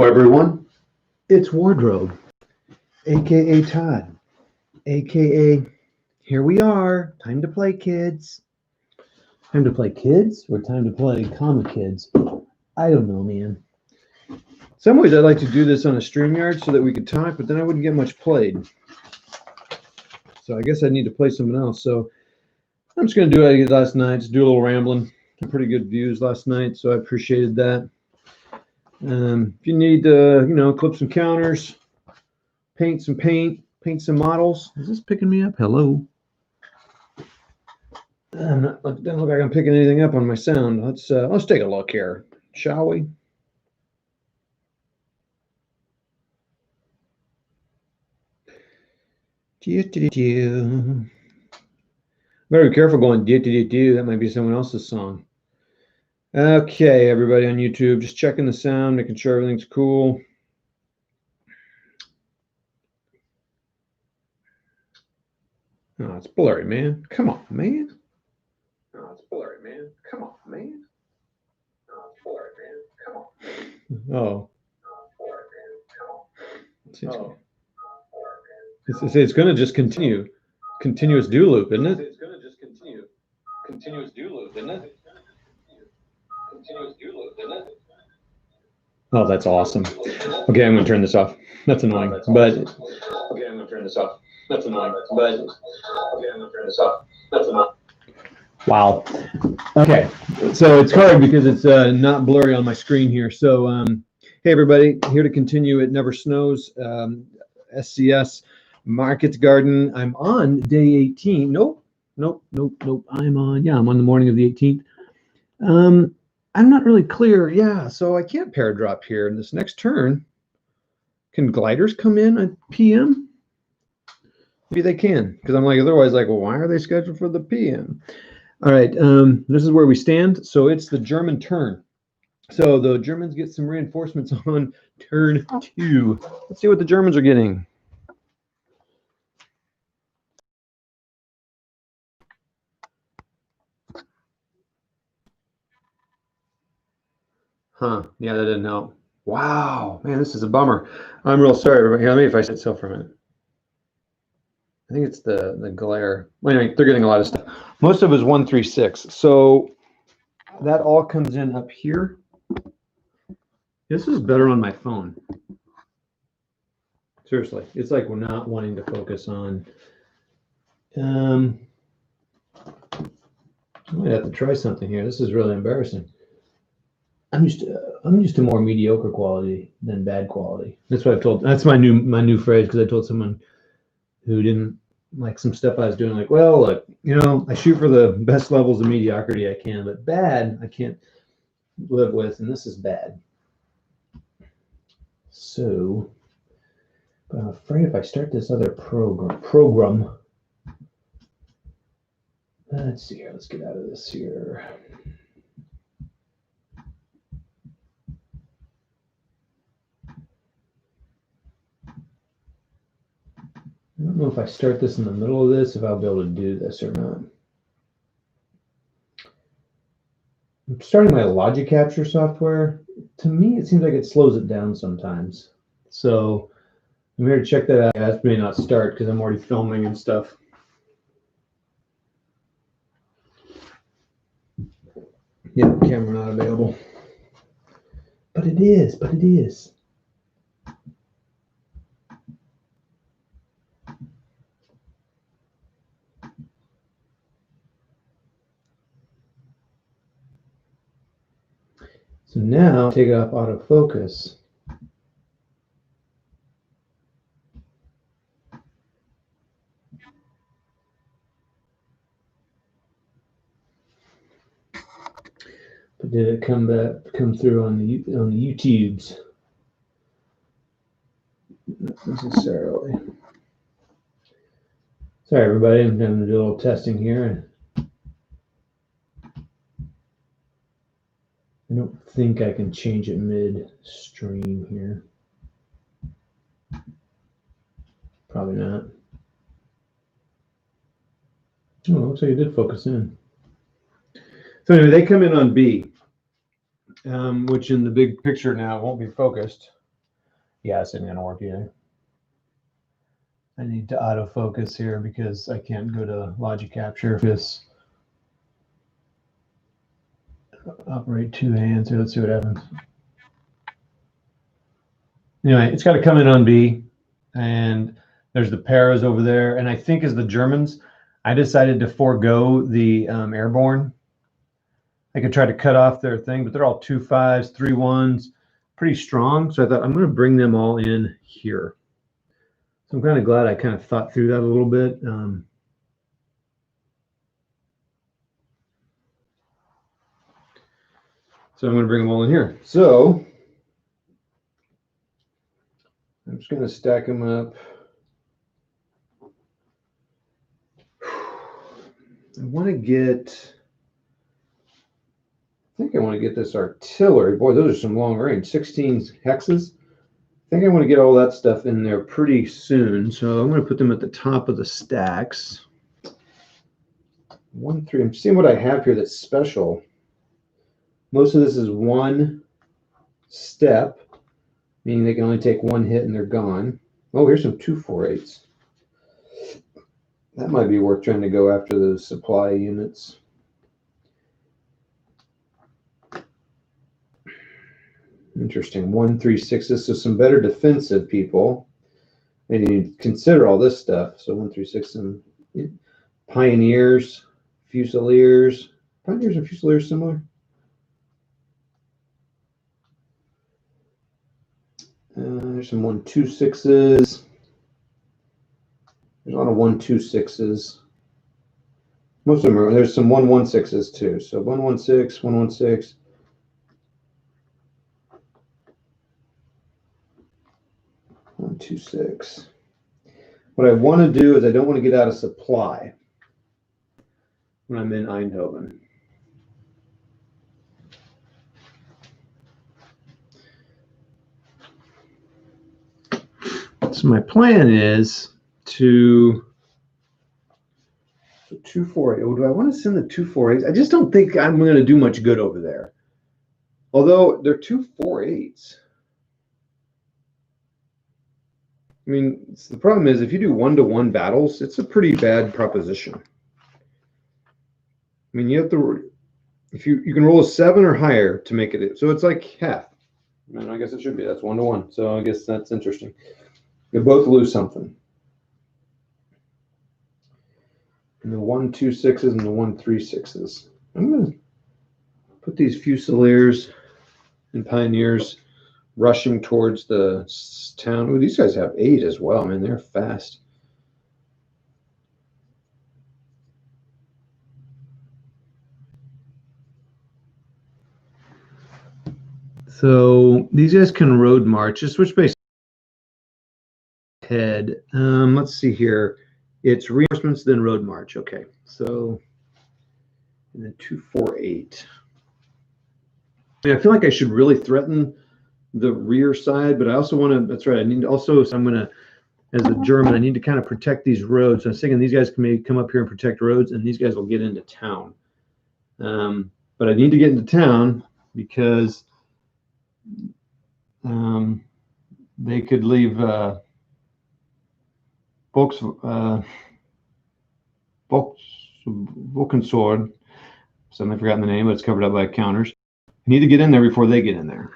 everyone. It's Wardrobe, aka Todd, aka here we are. Time to play, kids. Time to play kids or time to play comic kids? I don't know, man. Some ways I'd like to do this on a StreamYard so that we could talk, but then I wouldn't get much played. So I guess I need to play something else. So I'm just going to do what I did last night. Just do a little rambling. Pretty good views last night, so I appreciated that. If you need to, clip some counters, paint some models. Is this picking me up? Hello. Doesn't look like I'm picking anything up on my sound. Let's take a look here, shall we? Very careful going do. That might be someone else's song. Okay, everybody on YouTube, just checking the sound, making sure everything's cool. Oh, it's blurry, man. Come on, man. Oh, it's blurry, man. Come on, man. Oh, it's blurry, man. Come on. Oh. It's going to just continue. Continuous do loop, isn't it? It's going to just continue. Continuous do loop, isn't it? Oh, that's awesome. Okay, I'm going to turn this off. That's annoying. Wow. Okay, so it's hard because it's not blurry on my screen here. So, hey, everybody, here to continue It Never Snows, SCS Market Garden. I'm on day 18. Nope. I'm on the morning of the 18th. I'm not really clear. Yeah, so I can't pair drop here in this next turn. Can gliders come in at PM? Maybe they can, because I'm like, otherwise, like, well, why are they scheduled for the PM? All right, this is where we stand. So it's the German turn. So the Germans get some reinforcements on turn 2. Let's see what the Germans are getting. Huh, yeah, that didn't help. Wow, man, this is a bummer. I'm real sorry, everybody. Here, let me if I sit still for a minute. I think it's the glare. Well, anyway, they're getting a lot of stuff. Most of it is 136. So that all comes in up here. This is better on my phone. Seriously, it's like we're not wanting to focus on. I might have to try something here. This is really embarrassing. I'm used to more mediocre quality than bad quality. That's what I've told. That's my new phrase, because I told someone who didn't like some stuff I was doing, like, well, look, I shoot for the best levels of mediocrity I can, but bad I can't live with, and this is bad. So, but I'm afraid if I start this other program, let's see here. Let's get out of this here. I don't know if I start this in the middle of this, if I'll be able to do this or not. I'm starting my logic capture software. To me, it seems like it slows it down sometimes. So I'm here to check that out. It may not start because I'm already filming and stuff. Yeah, camera not available. But it is. So now take off autofocus. But did it come through on the YouTubes? Not necessarily. Sorry, everybody. I'm going to do a little testing here. I don't think I can change it mid-stream here. Probably not. Oh, it looks like it did focus in. So anyway, they come in on B, which in the big picture now won't be focused. Yeah, this isn't going to work either. I need to autofocus here because I can't go to Logic Capture. This operate two hands here. Let's see what happens. Anyway, it's got to come in on B, and there's the paras over there. And I think as the Germans, I decided to forego the airborne. I could try to cut off their thing, but they're all 2-5s, 3-1s, pretty strong. So I thought I'm going to bring them all in here. So I'm kind of glad I kind of thought through that a little bit. So I'm going to bring them all in here. So I'm just going to stack them up. I want to get, I think I want to get this artillery. Boy, those are some long range, 16 hexes. I think I want to get all that stuff in there pretty soon. So I'm going to put them at the top of the stacks. 1, 3. I'm seeing what I have here that's special. Most of this is one step, meaning they can only take one hit and they're gone. Oh, here's some 2-4-8s. That might be worth trying to go after those supply units. Interesting. 1-3-6s. So some better defensive people. And you consider all this stuff. So 1-3-6 and Pioneers, Fusiliers. Pioneers and Fusiliers similar. There's some 1-2-6s. There's a lot of 1-2-6s. Most of them are, there's some 1-1-6s too. So 1-1-6, 1-1-6. 1-2-6. What I want to do is I don't want to get out of supply when I'm in Eindhoven. So my plan is to 2-4-8. Oh, do I want to send the 2-4-8s? I just don't think I'm going to do much good over there. Although they're 2-4-8s. I mean, the problem is if you do 1-to-1 battles, it's a pretty bad proposition. I mean, you have to, if you can roll a 7 or higher to make it, so it's like half. I mean, I guess it should be. That's 1-to-1. So I guess that's interesting. They both lose something. And the 1-2-6s and the 1-3-6s. I'm going to put these Fusiliers and Pioneers rushing towards the town. Ooh, these guys have 8 as well. I mean, they're fast. So these guys can road march. Just switch base head. Let's see here. It's reinforcements, then road march. Okay. So and then 2-4-8. I mean, I feel like I should really threaten the rear side, but I also want to, that's right. I need to also, so I'm going to, as a German, I need to kind of protect these roads. So I was thinking these guys can maybe come up here and protect roads, and these guys will get into town. But I need to get into town because they could leave Volkensword. So I've forgotten the name, but it's covered up by counters. I need to get in there before they get in there,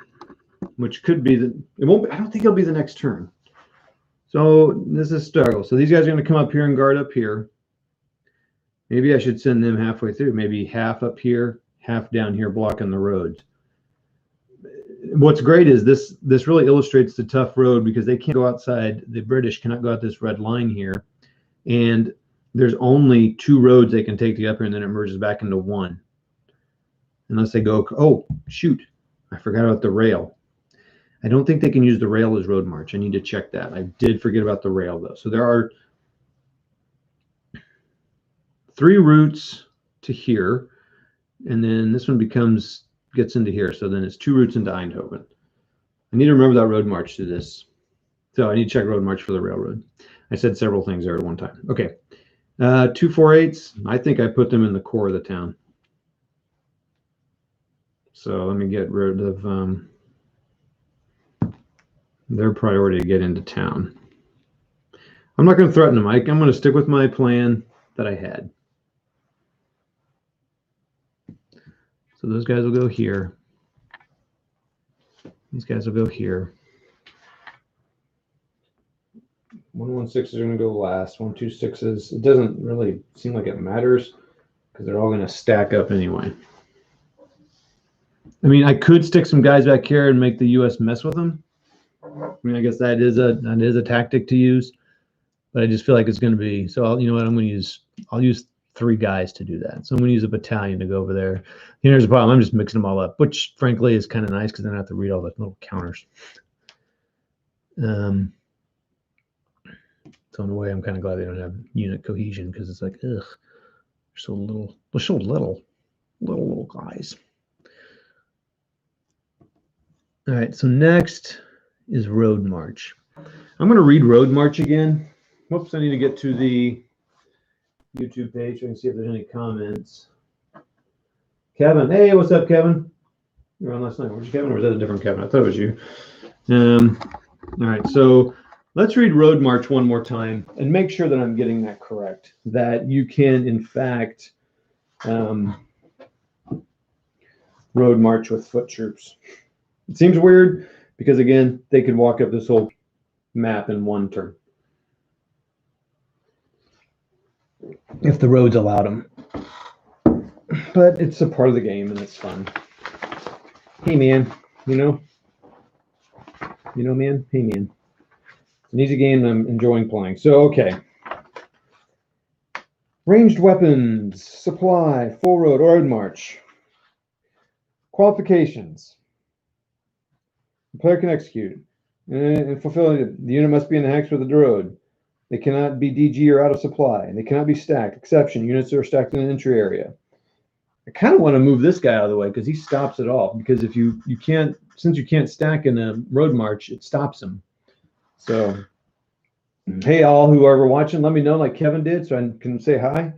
which could be the, it won't be, I don't think it'll be the next turn. So this is a struggle. So these guys are going to come up here and guard up here. Maybe I should send them halfway through, maybe half up here, half down here blocking the roads. What's great is this really illustrates the tough road because they can't go outside. The British cannot go out this red line here. And there's only 2 roads they can take to get up here, and then it merges back into one. Unless they go, oh, shoot, I forgot about the rail. I don't think they can use the rail as road march. I need to check that. I did forget about the rail, though. So there are 3 routes to here, and then this one gets into here. So then it's 2 routes into Eindhoven. I need to remember that road march to this. So I need to check road march for the railroad. I said several things there at one time. Okay. 2-4-8s. I think I put them in the core of the town. So let me get rid of their priority to get into town. I'm not going to threaten them, Mike. I'm going to stick with my plan that I had. So those guys will go here. These guys will go here. 116s are going to go last. 126s. It doesn't really seem like it matters because they're all going to stack up anyway. I mean, I could stick some guys back here and make the U.S. mess with them. I mean, I guess that is a tactic to use, but I just feel like it's going to be so. You know what? I'll use 3 guys to do that. So I'm going to use a battalion to go over there. Here's the problem. I'm just mixing them all up, which frankly is kind of nice because then I don't have to read all the little counters. So in a way, I'm kind of glad they don't have unit cohesion because it's like, ugh, they're so little. They're so little guys. All right, so next is Road March. I'm going to read Road March again. Whoops, I need to get to the YouTube page so I can see if there's any comments. Kevin, hey, what's up, Kevin? You were on last night. Was you Kevin, or was that a different Kevin? I thought it was you. All right, so let's read Road March one more time and make sure that I'm getting that correct, that you can, in fact, road march with foot troops. It seems weird because, again, they could walk up this whole map in one turn if the roads allowed them. But it's a part of the game and it's fun. Hey, man, you know, man, hey, man. It's an easy game I'm enjoying playing. So, okay. Ranged weapons, supply, full road march. Qualifications. The player can execute and fulfill it. The unit must be in the hex with the road. They cannot be DG or out of supply. And they cannot be stacked. Exception, units are stacked in an entry area. I kind of want to move this guy out of the way because he stops it all. Because if you can't, since you can't stack in a road march, it stops him. So, hey, all who are watching, let me know like Kevin did so I can say hi.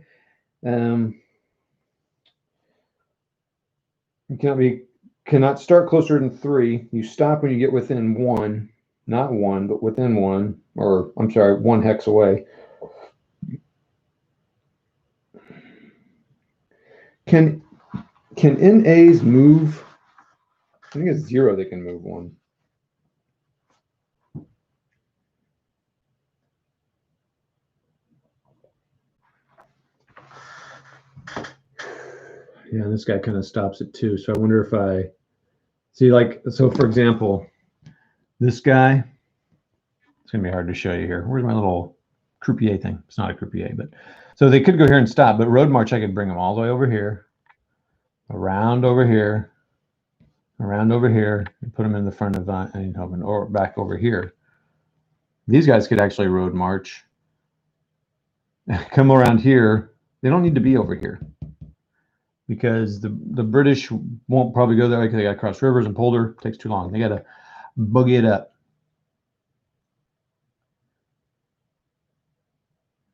You cannot start closer than 3. You stop when you get within 1, not 1, but within 1, or I'm sorry, 1 hex away. Can NAs move? I think it's 0 they can move 1. Yeah, this guy kind of stops it too. So I wonder if I see, like, so for example, this guy, it's going to be hard to show you here. Where's my little croupier thing? It's not a croupier, but so they could go here and stop, but road march, I could bring them all the way over here, around over here, and put them in the front of Eindhoven or back over here. These guys could actually road march, come around here. They don't need to be over here because the British won't probably go there because they got to cross rivers and polder. It takes too long. They got to boogie it up.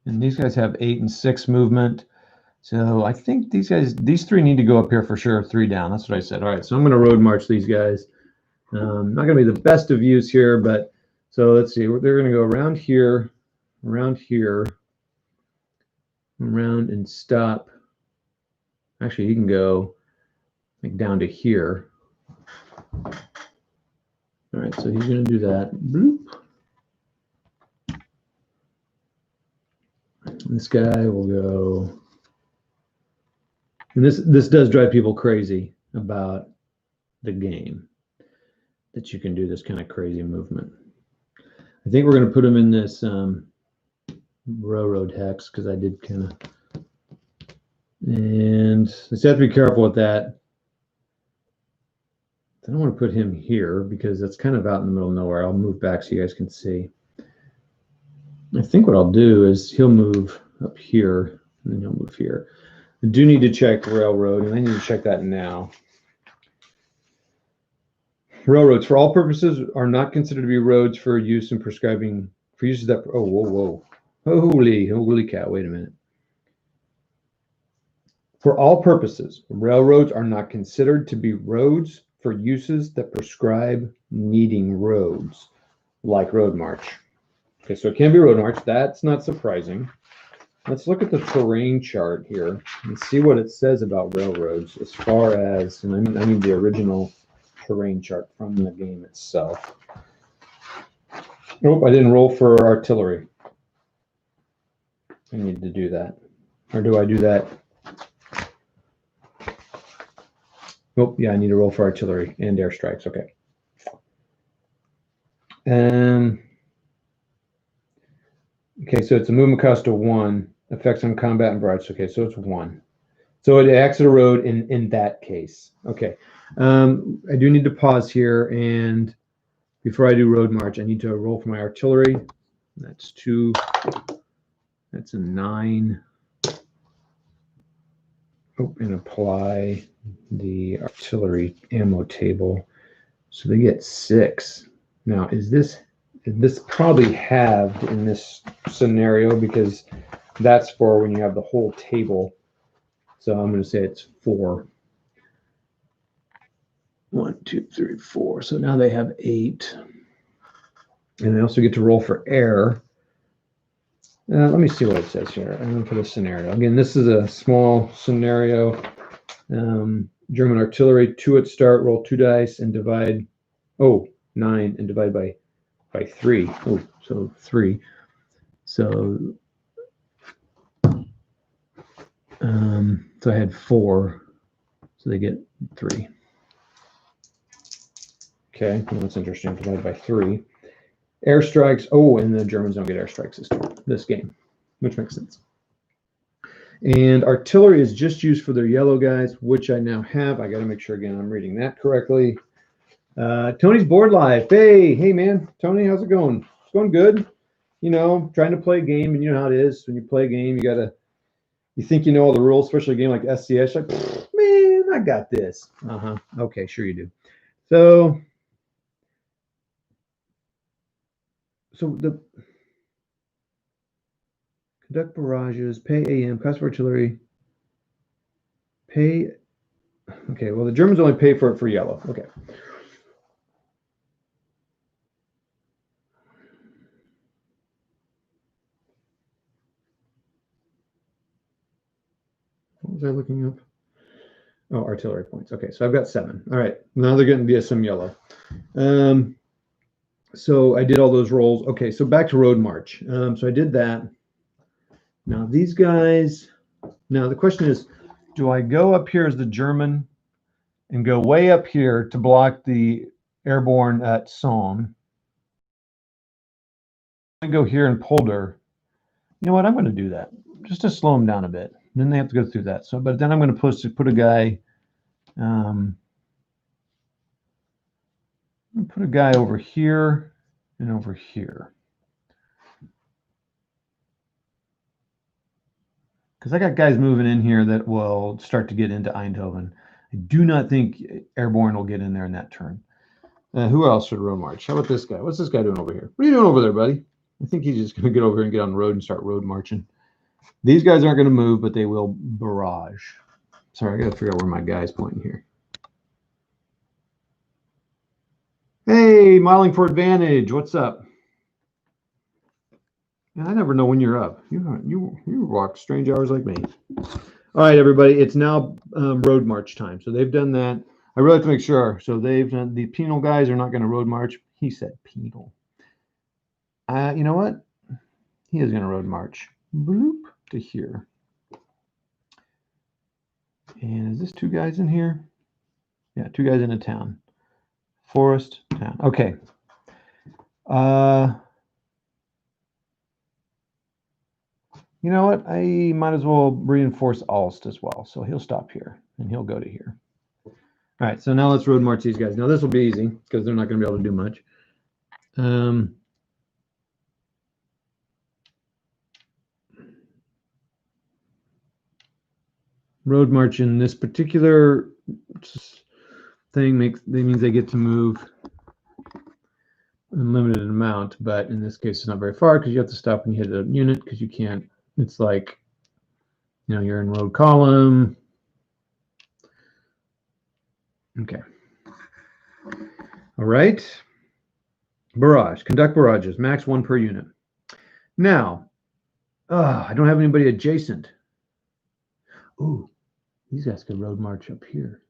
And these guys have 8 and 6 movement. So I think these 3 need to go up here for sure. 3 down. That's what I said. All right, so I'm going to road march these guys. Not going to be the best of views here, but so let's see. They're going to go around here, around and stop. Actually, you can go like down to here. All right, so he's going to do that. Bloop. This guy will go. And this does drive people crazy about the game, that you can do this kind of crazy movement. I think we're going to put him in this railroad hex because I did kind of. And I just have to be careful with that. I don't want to put him here because that's kind of out in the middle of nowhere. I'll move back so you guys can see. I think what I'll do is he'll move up here and then he'll move here. I do need to check railroad, and I need to check that now. Railroads, for all purposes, are not considered to be roads for use in prescribing, for uses that, oh, whoa. Holy cow, wait a minute. For all purposes, railroads are not considered to be roads for uses that prescribe needing roads. like road march. Okay, so it can be road march. That's not surprising. Let's look at the terrain chart here and see what it says about railroads as far as, and I need the original terrain chart from the game itself. Nope, I didn't roll for artillery. I need to do that. Or do I do that? Nope, yeah, I need to roll for artillery and airstrikes. Okay. Okay, so it's a movement cost of 1. Effects on combat and barrage. Okay, so it's 1. So it acts at a road in that case. Okay. I do need to pause here, and before I do road march, I need to roll for my artillery. That's 2. That's a 9. Oh, and apply the artillery ammo table. So they get 6. Now, is this probably halved in this scenario because that's for when you have the whole table. So I'm going to say it's 4. 1, 2, 3, 4. So now they have 8. And they also get to roll for air. Let me see what it says here. I'm going to put a scenario. Again, this is a small scenario. German artillery, 2 at start, roll 2 dice and divide, 9 and divide by 3. Oh, so 3. So, so I had 4. So they get 3. Okay, well, that's interesting. Divided by 3. Airstrikes. Oh, and the Germans don't get airstrikes this game, which makes sense. And artillery is just used for their yellow guys, which I now have. I got to make sure again I'm reading that correctly. Tony's board live. Hey, man, Tony, how's it going? It's going good. You know, trying to play a game, and you know how it is when you play a game. You think you know all the rules, especially a game like SCS. Like, man, I got this. Okay, sure you do. So the conduct barrages, pay AM, cost of artillery, pay. Okay, well, the Germans only pay for it for yellow. Okay. What was I looking up? Oh, artillery points. Okay, so I've got 7. All right, now they're getting via some yellow. So I did all those rolls. Okay, so back to road march. So I did that. Now these guys. Now the question is, do I go up here as the German and go way up here to block the airborne at Somme? I go here in Polder. You know what? I'm going to do that just to slow them down a bit. Then they have to go through that. So, but then I'm going to put a guy. Put a guy over here and over here. Because I got guys moving in here that will start to get into Eindhoven. I do not think airborne will get in there in that turn. Who else should road march? How about this guy? What's this guy doing over here? What are you doing over there, buddy? I think he's just going to get over here and get on the road and start road marching. These guys aren't going to move, but they will barrage. Sorry, I got to figure out where my guy's pointing here. Hey, modeling for advantage. What's up? I never know when you're up. You walk strange hours like me. All right, everybody. It's now road march time. So they've done that. I really have to make sure. So they've done the penal guys are not going to road march. He said penal. You know what? He is going to road march. Bloop to here. And is this 2 guys in here? Yeah, 2 guys in a town. Forest, town. Okay. You know what? I might as well reinforce Alst as well. So he'll stop here and he'll go to here. All right. So now let's road march these guys. Now this will be easy because they're not going to be able to do much. Road march in this particular thing means they get to move unlimited amount, but in this case it's not very far because you have to stop when you hit a unit because you can't. It's like, you know, you're in road column. Okay. All right. Barrage. Conduct barrages. Max 1 per unit. Now, I don't have anybody adjacent. Ooh, these guys could road march up here.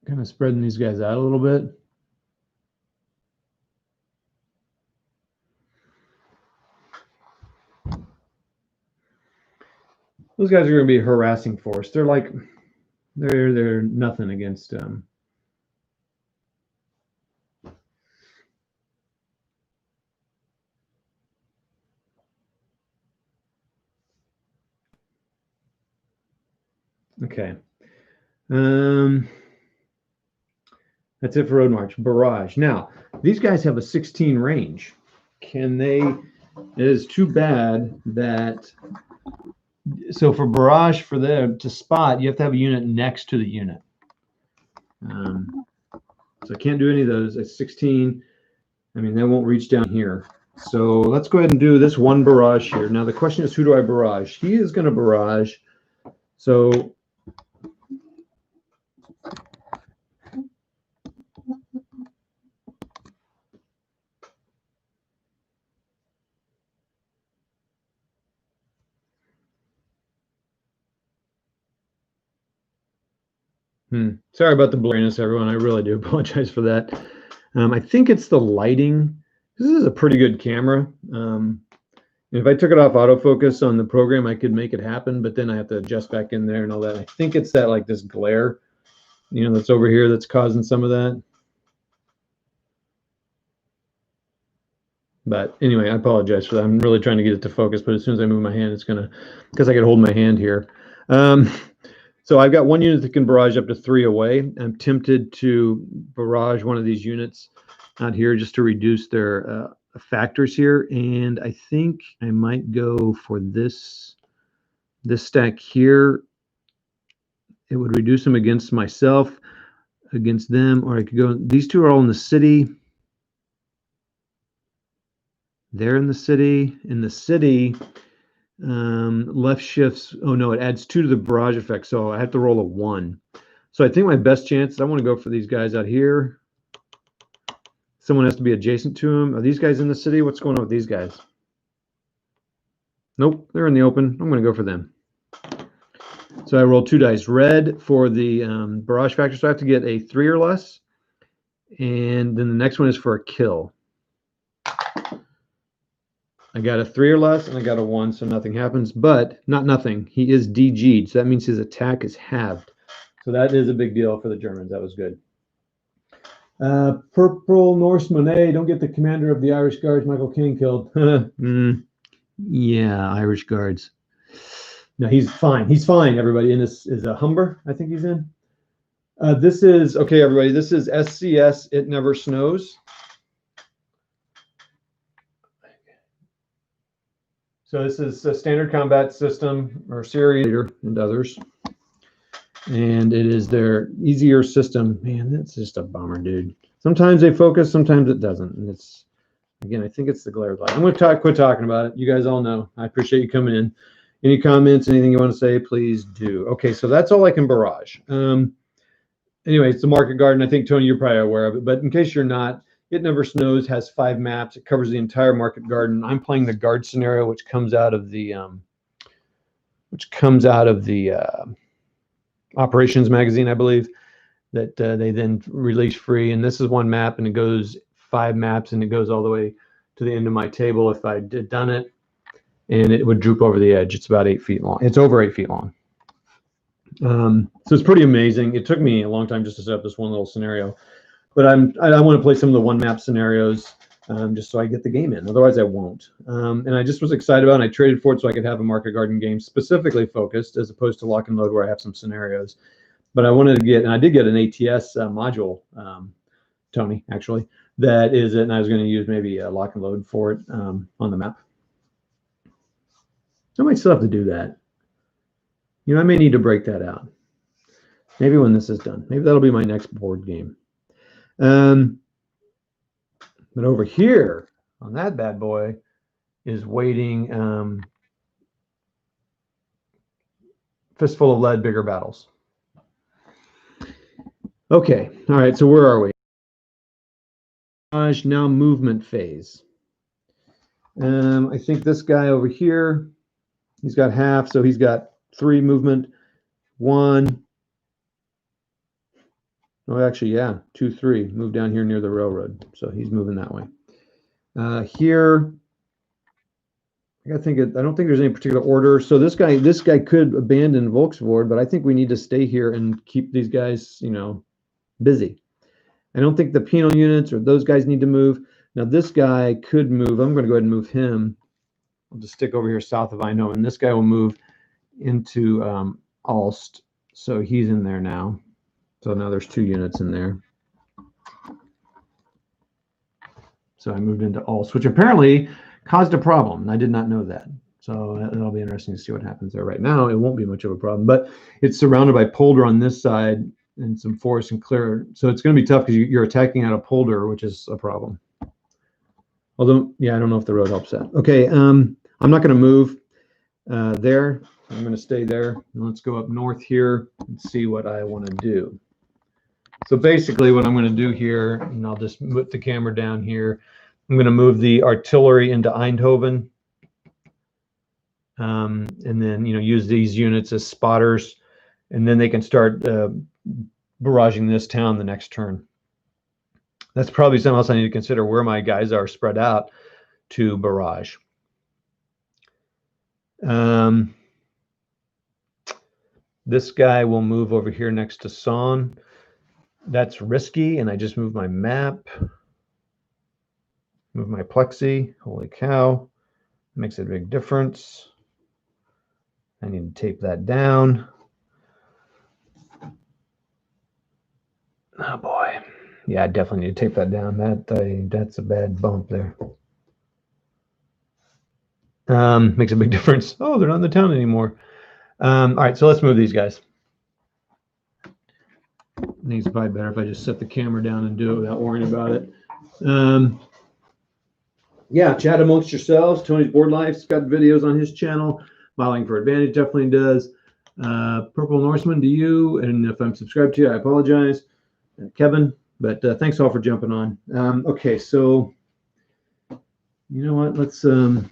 Kind of spreading these guys out a little bit. Those guys are going to be a harassing force. They're like, they're nothing against okay. That's it for road march. Barrage. Now, these guys have a 16 range. Can they? It is too bad that. So for barrage, for them to spot, you have to have a unit next to the unit. So I can't do any of those. At 16, I mean, they won't reach down here. So let's go ahead and do this one barrage here. Now the question is, who do I barrage? He is going to barrage. So sorry about the blurriness, everyone. I really do apologize for that. I think it's the lighting. This is a pretty good camera. If I took it off autofocus on the program, I could make it happen, but then I have to adjust back in there and all that. I think it's that, like, this glare, that's over here that's causing some of that. But anyway, I apologize for that. I'm really trying to get it to focus, but as soon as I move my hand, it's going to, because I can hold my hand here. So I've got one unit that can barrage up to 3 away. I'm tempted to barrage one of these units out here just to reduce their factors here. And I think I might go for this stack here. It would reduce them against myself, against them, or I could go, these two are all in the city. They're in the city. In the city, left shifts. Oh no, it adds 2 to the barrage effect. So I have to roll a 1. So I think my best chance, I want to go for these guys out here. Someone has to be adjacent to them. Are these guys in the city? What's going on with these guys? Nope, they're in the open. I'm going to go for them. So I roll 2 dice. Red for the barrage factor. So I have to get a 3 or less. And then the next one is for a kill. I got a 3 or less, and I got a 1, so nothing happens. But not nothing. He is DG'd, so that means his attack is halved. So that is a big deal for the Germans. That was good. Purple Norse Monet. Don't get the commander of the Irish Guards, Michael King, killed. Yeah, Irish Guards. No, he's fine. He's fine, everybody. And this is a Humber, I think he's in. This is, okay, everybody. This is SCS, It Never Snows. So this is a standard combat system or series and others. And it is their easier system. Man, that's just a bummer, dude. Sometimes they focus, sometimes it doesn't. And it's, again, I think it's the glare light. I'm going to quit talking about it. You guys all know. I appreciate you coming in. Any comments, anything you want to say, please do. Okay, so that's all I can barrage. Anyway, it's the Market Garden. I think, Tony, you're probably aware of it. But in case you're not, It Never Snows has 5 maps. It covers the entire Market Garden. I'm playing the guard scenario, which comes out of the Operations magazine, I believe, that they then release free. And this is one map, and it goes 5 maps, and it goes all the way to the end of my table if I did done it. And it would droop over the edge. It's about 8 feet long. It's over 8 feet long. So it's pretty amazing. It took me a long time just to set up this one little scenario. But I want to play some of the one map scenarios just so I get the game in. Otherwise, I won't. And I just was excited about it. And I traded for it so I could have a Market Garden game specifically focused as opposed to Lock and Load where I have some scenarios. But I wanted to get, and I did get an ATS module, Tony, actually, that is it. And I was going to use maybe a Lock and Load for it on the map. I might still have to do that. I may need to break that out. Maybe when this is done. Maybe that'll be my next board game. But over here on that bad boy is waiting Fistful of Lead, Bigger Battles. Okay, all right, so where are we? Now movement phase. I think this guy over here, he's got half, so he's got 3 movement. 1. Oh, actually, yeah, 2, 3. Move down here near the railroad, so he's moving that way. Here, I don't think there's any particular order. So this guy could abandon Volkswagen, but I think we need to stay here and keep these guys, busy. I don't think the penal units or those guys need to move. Now this guy could move. I'm going to go ahead and move him. I'll just stick over here south of Eindhoven, and this guy will move into Alst. So he's in there now. So now there's 2 units in there. So I moved into Alst, which apparently caused a problem. I did not know that. So that'll be interesting to see what happens there. Right now, it won't be much of a problem, but it's surrounded by polder on this side and some forest and clear. So it's going to be tough because you're attacking out of polder, which is a problem. Although, yeah, I don't know if the road helps that. Okay, I'm not going to move there. I'm going to stay there. Let's go up north here and see what I want to do. So basically what I'm going to do here, and I'll just put the camera down here, I'm going to move the artillery into Eindhoven. And then, use these units as spotters, and then they can start barraging this town the next turn. That's probably something else I need to consider, where my guys are spread out to barrage. This guy will move over here next to Son. That's risky, and I just moved my map. Move my plexi. Holy cow. Makes a big difference. I need to tape that down. Oh boy. Yeah, I definitely need to tape that down. That's a bad bump there. Makes a big difference. Oh, they're not in the town anymore. All right, so let's move these guys. I think it's probably better if I just set the camera down and do it without worrying about it. Yeah, chat amongst yourselves. Tony's Board Life's got videos on his channel. Modeling for Advantage definitely does. Purple Norseman to you, and if I'm subscribed to you, I apologize, Kevin. But thanks all for jumping on. Okay, so you know what? Let's 1,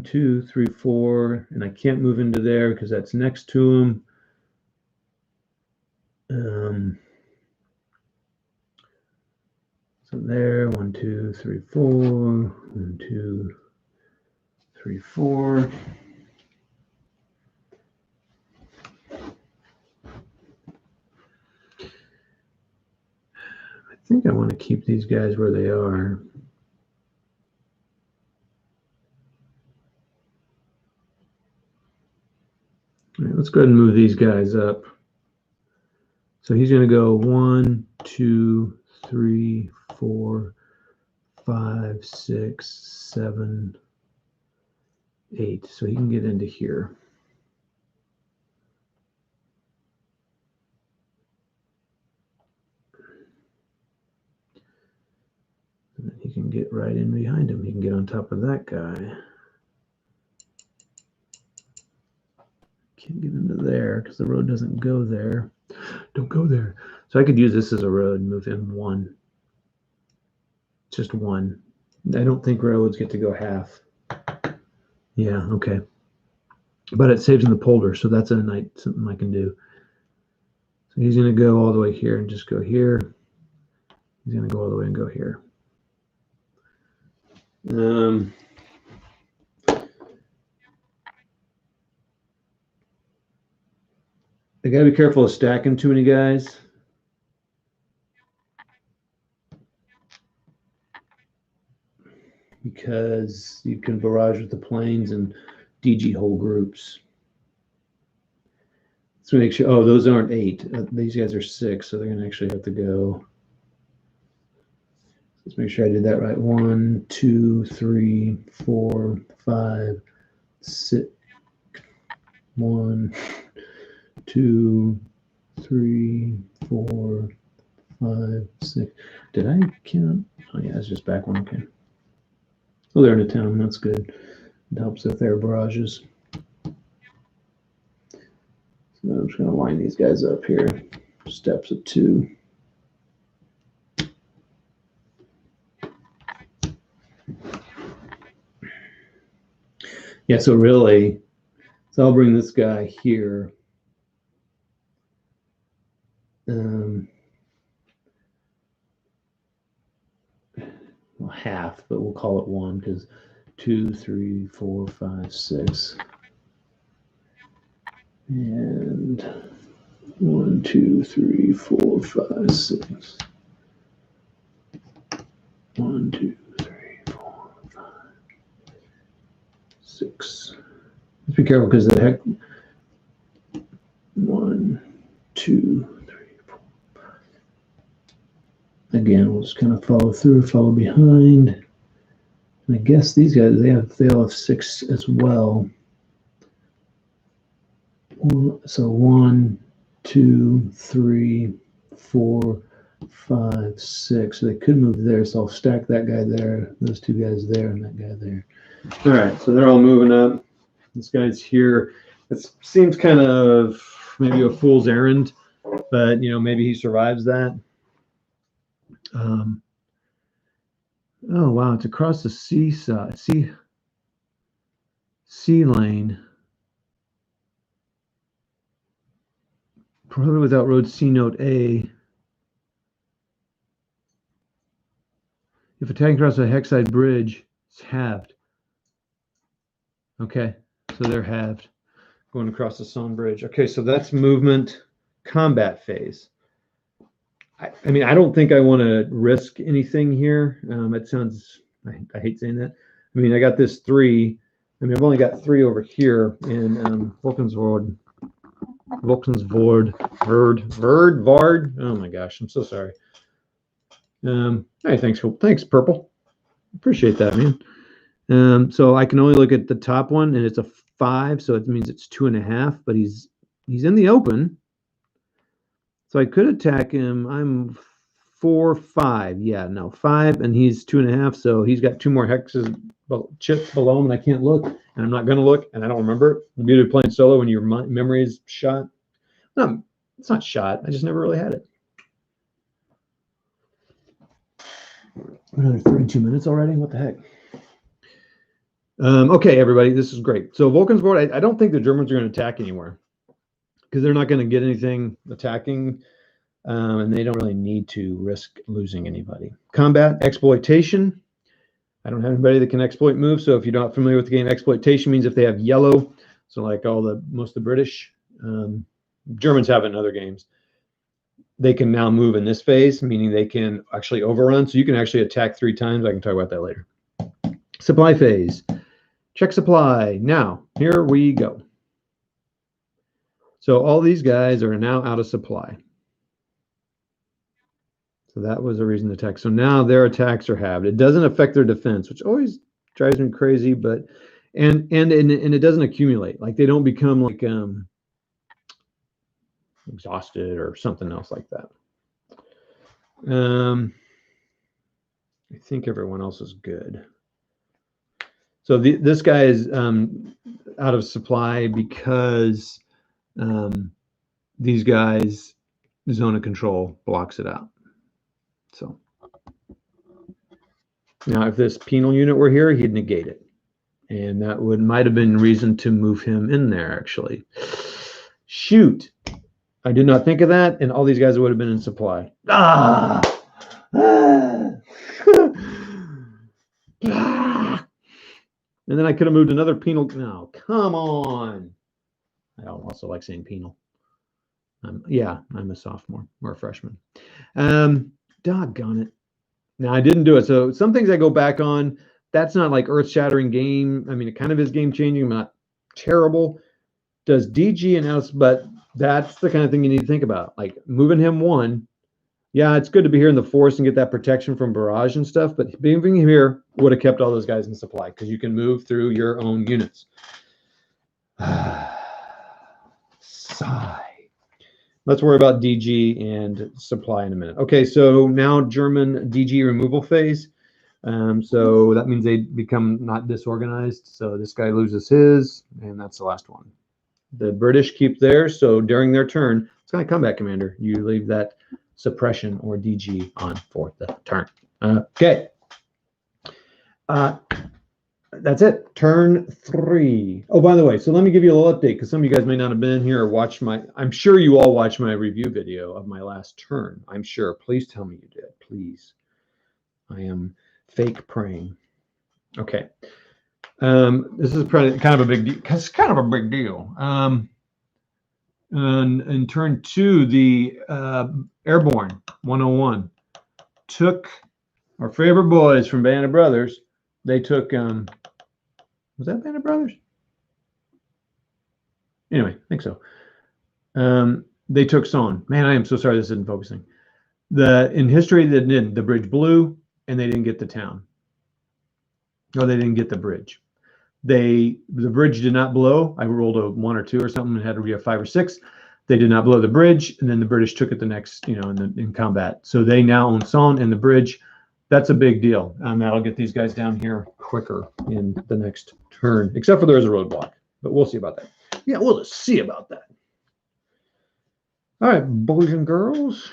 2, 3, 4, and I can't move into there because that's next to him. So there, 1, 2, 3, 4, 1, 2, 3, 4. I think I want to keep these guys where they are. All right, let's go ahead and move these guys up. So he's going to go 1, 2, 3, 4, 5, 6, 7, 8. So he can get into here. And then he can get right in behind him. He can get on top of that guy. Can't get into there because the road doesn't go there. Don't go there. So I could use this as a road and move him 1. Just 1. I don't think railroads get to go half. Yeah, okay. But it saves in the polder, so that's something I can do. So he's going to go all the way here and just go here. He's going to go all the way and go here. I got to be careful of stacking too many guys. Because you can barrage with the planes and DG whole groups. Let's make sure. Oh, those aren't 8. These guys are 6, so they're going to actually have to go. Let's make sure I did that right. 1, 2, 3, 4, 5, 6. 1, 2, 3, 4, 5, 6. Did I count? Oh yeah, it's just back 1. Okay. Oh, they're in a town. That's good. It helps if there are barrages. So I'm just going to line these guys up here. steps of 2. Yeah, so really, so I'll bring this guy here. Well, half, but we'll call it 1 because 2, 3, 4, 5, 6. And 1, 2, 3, 4, 5, 6. 1, 2, 3, 4, 5, 6. Let's be careful because the heck. 1, 2, 3, 4. Again, we'll just kind of follow through, follow behind. And I guess these guys, they all have 6 as well. So 1, 2, 3, 4, 5, 6. So they could move there. So I'll stack that guy there, those 2 guys there, and that guy there. All right, so they're all moving up. This guy's here. It seems kind of maybe a fool's errand, but maybe he survives that. Oh wow, it's across the seaside, sea lane. Probably without road C note A. If attacking across a hexside bridge, it's halved. Okay, so they're halved. Going across the Somme Bridge. Okay, so that's movement combat phase. I mean, I don't think I want to risk anything here. It sounds, I hate saying that. I mean, I got this 3. I mean, I've only got 3 over here in Volkensvoord. Vard. Oh my gosh, I'm so sorry. Hey, thanks, Purple. Appreciate that, man. So I can only look at the top one, and it's a 5, so it means it's 2.5. But he's in the open, so I could attack him. I'm 4, 5. Yeah, no 5, and he's 2.5. So he's got 2 more hexes chips below him, and I can't look, and I'm not going to look, and I don't remember it. The beauty of playing solo when your memory is shot. No, it's not shot. I just never really had it. Another 32 minutes already. What the heck? Okay, everybody, this is great. So Volkensvoord, I don't think the Germans are going to attack anywhere because they're not going to get anything attacking, and they don't really need to risk losing anybody. Combat, exploitation. I don't have anybody that can exploit moves, so if you're not familiar with the game, exploitation means if they have yellow, so like most of the British, Germans have it in other games, they can now move in this phase, meaning they can actually overrun, so you can actually attack 3 times. I can talk about that later. Supply phase. Check supply. Now, here we go. So all these guys are now out of supply. So that was a reason to attack. So now their attacks are halved. It doesn't affect their defense, which always drives me crazy, but and it doesn't accumulate. Like they don't become like exhausted or something else like that. I think everyone else is good. So this guy is out of supply because these guys, zone of control blocks it out. So now if this penal unit were here, he'd negate it. And that might have been reason to move him in there, actually. Shoot. I did not think of that, and all these guys would have been in supply. Ah! And then I could have moved another penal. No, come on. I also like saying penal. Yeah, I'm a sophomore or a freshman. Doggone it. Now, I didn't do it. So some things I go back on. That's not like earth-shattering game. I mean, it kind of is game-changing, not terrible. Does DG and else, but that's the kind of thing you need to think about. Like moving him 1. Yeah, it's good to be here in the forest and get that protection from barrage and stuff, but being here would have kept all those guys in supply because you can move through your own units. Sigh. Let's worry about DG and supply in a minute. Okay, so now German DG removal phase. So that means they become not disorganized. So this guy loses his, and that's the last one. The British keep theirs, so during their turn, It's kind of combat commander. You leave that suppression or DG on for the turn. Okay. That's it. Turn 3. Oh, by the way, so let me give you a little update because some of you guys may not have been here or watched I'm sure you all watched my review video of my last turn. I'm sure. Please tell me you did. Please. I am fake praying. Okay. This is kind of a big deal. It's kind of a big deal. In turn 2, the Airborne 101 took our favorite boys from Band of Brothers. They took, was that Band of Brothers? Anyway, I think so. They took Son. Man, I am so sorry this isn't focusing. In history, the bridge blew, and they didn't get the town. No, they didn't get the bridge. The bridge did not blow. I rolled a 1 or 2 or something and had to be a 5 or 6. They did not blow the bridge, and then the British took it the next, in combat. So they now own Son and the bridge. That's a big deal. That'll get these guys down here quicker in the next turn, except for there's a roadblock. But we'll see about that. Yeah, we'll just see about that. All right, boys and girls.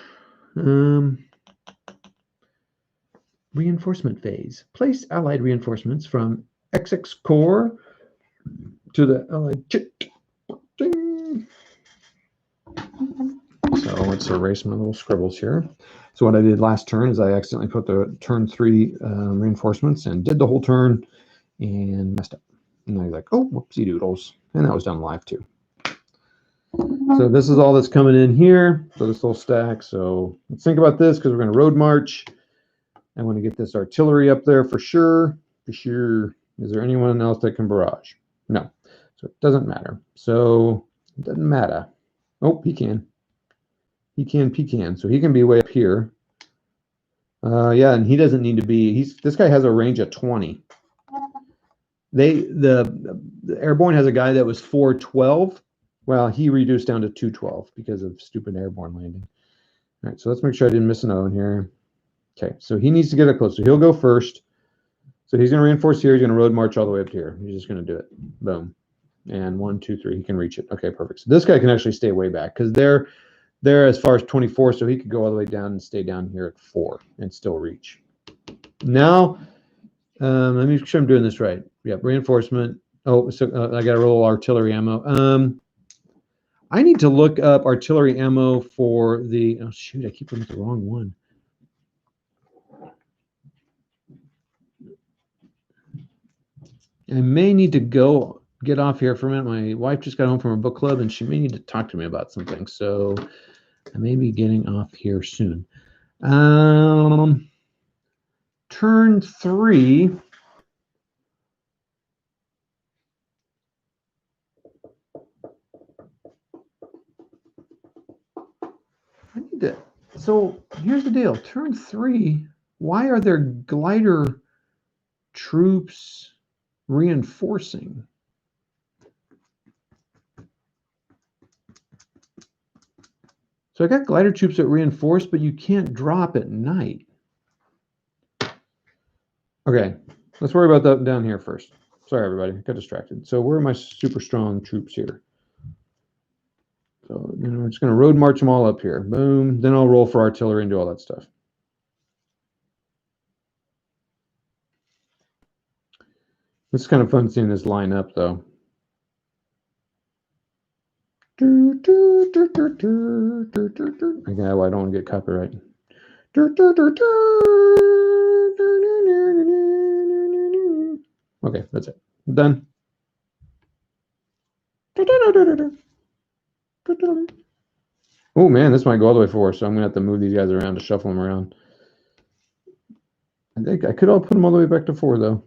Reinforcement phase. Place Allied reinforcements from XX Corps to the Allied. So let's erase my little scribbles here. So what I did last turn is I accidentally put the turn 3 reinforcements and did the whole turn and messed up. And I was like, oh, whoopsie doodles. And that was done live too. So this is all that's coming in here. So this little stack. So let's think about this because we're going to road march. I want to get this artillery up there for sure. For sure. Is there anyone else that can barrage? No. So it doesn't matter. So it doesn't matter. Oh, he can. He can. So he can be way up here. Yeah, and he doesn't need to be. This guy has a range of 20. The Airborne has a guy that was 412. Well, he reduced down to 212 because of stupid airborne landing. All right, so let's make sure I didn't miss an O in here. Okay, so he needs to get up close. So he'll go first. So he's going to reinforce here. He's going to road march all the way up to here. He's just going to do it. Boom. And 1, 2, 3. He can reach it. Okay, perfect. So this guy can actually stay way back because they're as far as 24, so he could go all the way down and stay down here at 4 and still reach. Now, let me make sure I'm doing this right. Yep, reinforcement. Oh, so I got to roll artillery ammo. I need to look up artillery ammo for the. Oh shoot! I keep looking at the wrong one. I may need to get off here for a minute. My wife just got home from her book club, and she may need to talk to me about something. So I may be getting off here soon. Turn 3. I need to. So here's the deal. Turn 3. Why are there glider troops reinforcing? So I got glider troops that reinforce, but you can't drop at night. Okay, let's worry about that down here first. Sorry, everybody, I got distracted. So where are my super strong troops here? So, we're just going to road march them all up here. Boom. Then I'll roll for artillery and do all that stuff. It's kind of fun seeing this line up, though. Okay, well, I don't want to get copyright. Okay, that's it. Done. Oh man, this might go all the way forward, so I'm gonna have to move these guys around to shuffle them around. I think I could all put them all the way back to 4 though.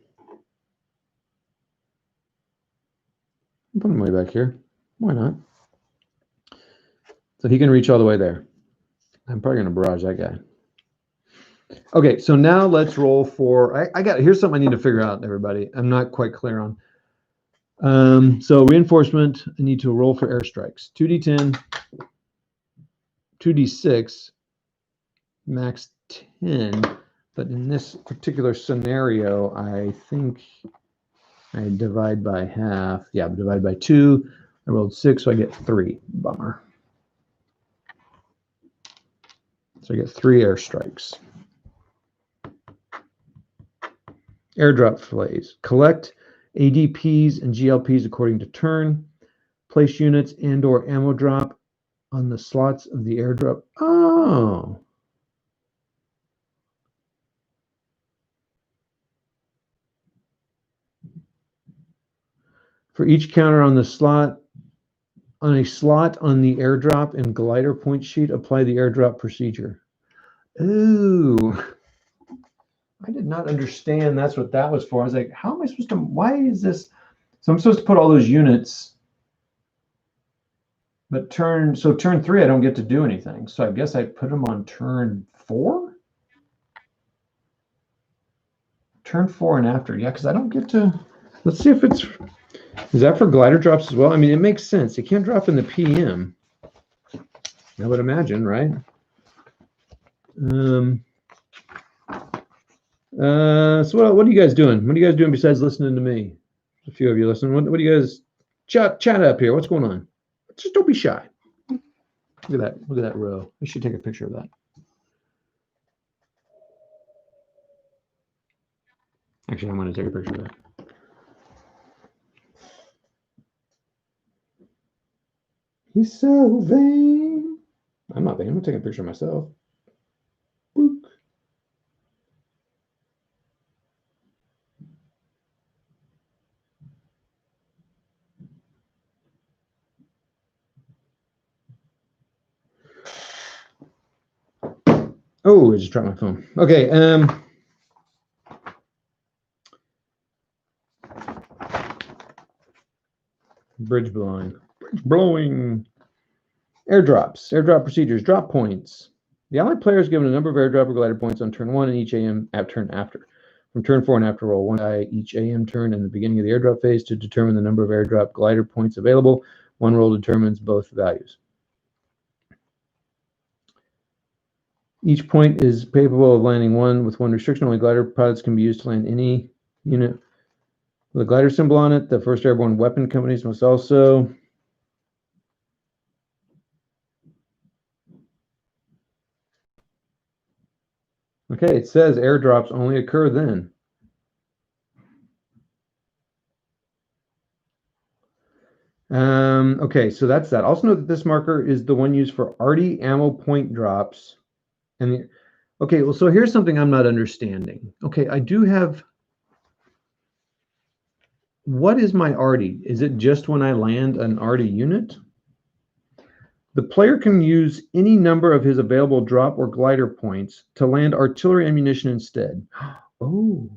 Put them way back here. Why not? So he can reach all the way there. I'm probably gonna barrage that guy. Okay, so now let's roll for. Here's something I need to figure out, everybody. I'm not quite clear on. So reinforcement, I need to roll for airstrikes. 2d10, 2d6, max 10. But in this particular scenario, I think I divide by half. Yeah, divide by 2. I rolled 6, so I get 3. Bummer. So I get 3 airstrikes. Airdrop plays. Collect ADPs and GLPs according to turn. Place units and or ammo drop on the slots of the airdrop. Oh. For each counter on the slot, on a slot on the airdrop and glider point sheet, apply the airdrop procedure. Ooh. I did not understand that's what that was for. I was like, how am I supposed to, why is this? So I'm supposed to put all those units, but turn 3, I don't get to do anything. So I guess I put them on turn 4? Turn 4 and after. Yeah, because I don't get to, let's see if it's, is that for glider drops as well? I mean, it makes sense. It can't drop in the PM. I would imagine, right? So what are you guys doing? What are you guys doing besides listening to me? A few of you listening. What do you guys chat up here? What's going on? Just don't be shy. Look at that. Look at that row. I should take a picture of that. Actually, I'm going to take a picture of that. He's so vain. I'm not vain. I'm going to take a picture of myself. Boop. Oh, I just dropped my phone. Okay. Bridge blowing. Bridge blowing. Airdrops. Airdrop procedures. Drop points. The allied player is given a number of airdrop or glider points on turn 1 and each AM turn after. From turn 4 and after, roll 1 die each AM turn in the beginning of the airdrop phase to determine the number of airdrop glider points available. One roll determines both values. Each point is capable of landing one with one restriction. Only glider pilots can be used to land any unit with a glider symbol on it. The first airborne weapon companies must also. Okay, it says airdrops only occur then. Okay, so that's that. Also note that this marker is the one used for arty ammo point drops. Okay, well, so here's something I'm not understanding. Okay, I do have. What is my arty? Is it just when I land an arty unit? The player can use any number of his available drop or glider points to land artillery ammunition instead. Oh.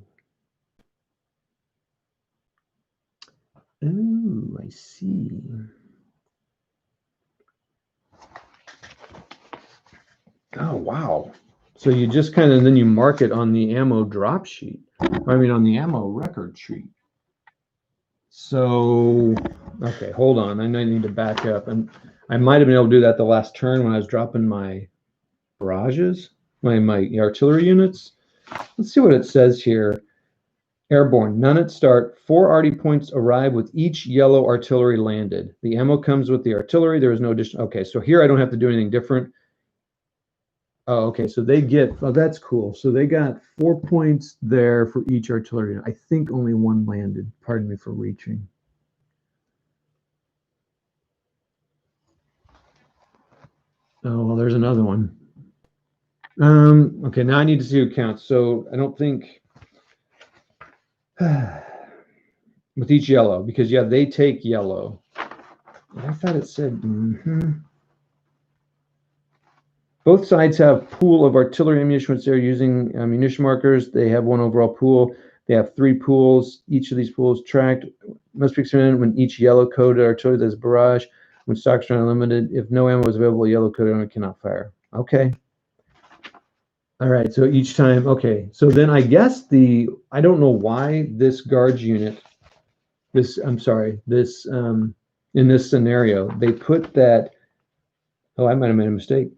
Oh, I see. Oh, wow. So you just kind of, then you mark it on the ammo drop sheet. I mean, on the ammo record sheet. So, okay, hold on. I need to back up. And I might have been able to do that the last turn when I was dropping my barrages, my artillery units. Let's see what it says here. Airborne, none at start. 4 arty points arrive with each yellow artillery landed. The ammo comes with the artillery. There is no addition. Okay, so here I don't have to do anything different. Oh, okay, so they get, oh, that's cool. So they got 4 points there for each artillery. I think only 1 landed. Pardon me for reaching. Oh, well, there's another one. Okay, now I need to see who counts. So I don't think with each yellow, because yeah, they take yellow. I thought it said both sides have pool of artillery ammunition, which they're using ammunition markers. They have 1 overall pool. They have 3 pools. Each of these pools tracked must be expended when each yellow coded artillery that's barrage. When stocks are unlimited, if no ammo is available, yellow coded armor cannot fire. Okay. All right. So each time, okay. So then I guess I don't know why this guards unit, I'm sorry, this in this scenario, they put that. Oh, I might have made a mistake.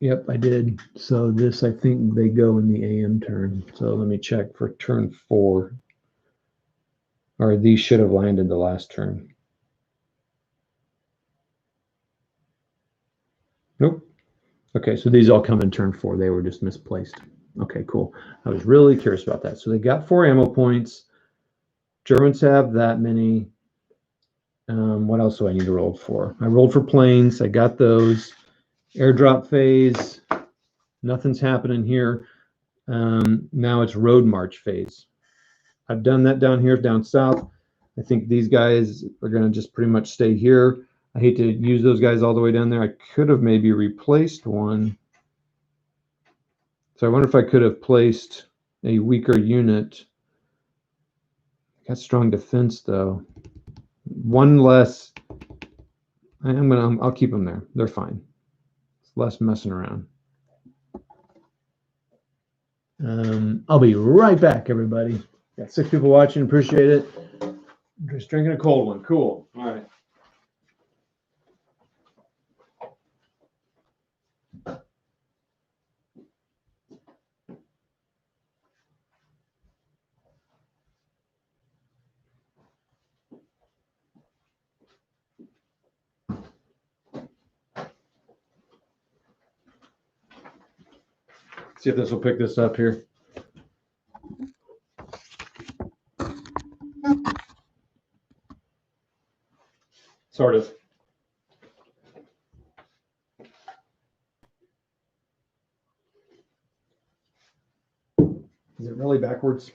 Yep, I did. So this, I think they go in the AM turn. So let me check for turn 4. Or these should have landed the last turn. Nope. Okay, so these all come in turn 4. They were just misplaced. Okay, cool. I was really curious about that. So they got 4 ammo points. Germans have that many. What else do I need to roll for? I rolled for planes. I got those. Airdrop phase. Nothing's happening here. Now it's road march phase. I've done that down here, down south. I think these guys are going to just pretty much stay here. I hate to use those guys all the way down there. I could have maybe replaced one. So I wonder if I could have placed a weaker unit. Got strong defense though. One less. I'll keep them there. They're fine. It's less messing around. I'll be right back, everybody. Got 6 people watching. Appreciate it. Just drinking a cold one. Cool. All right. See if this will pick this up here. Sort of. Is it really backwards?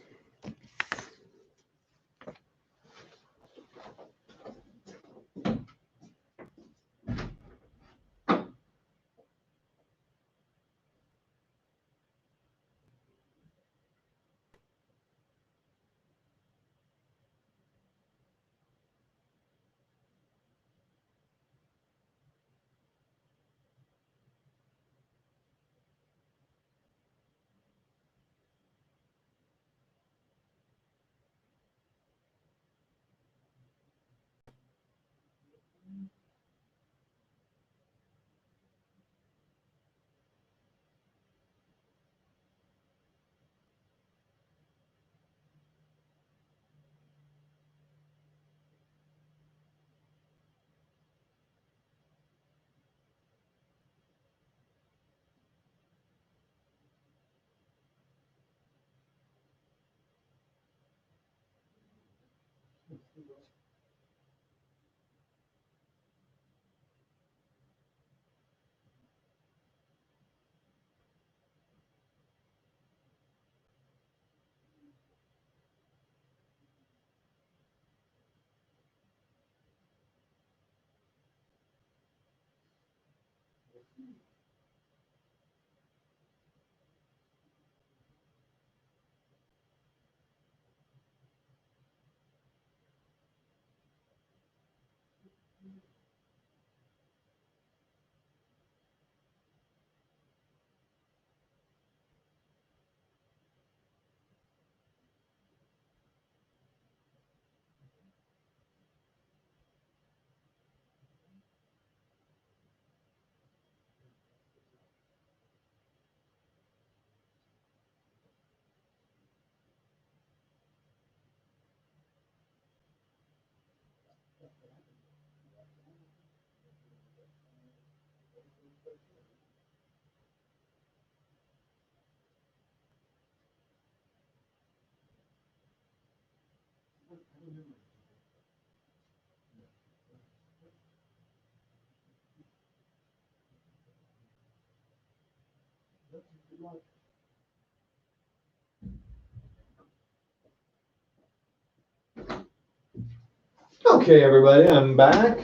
Okay, everybody, I'm back.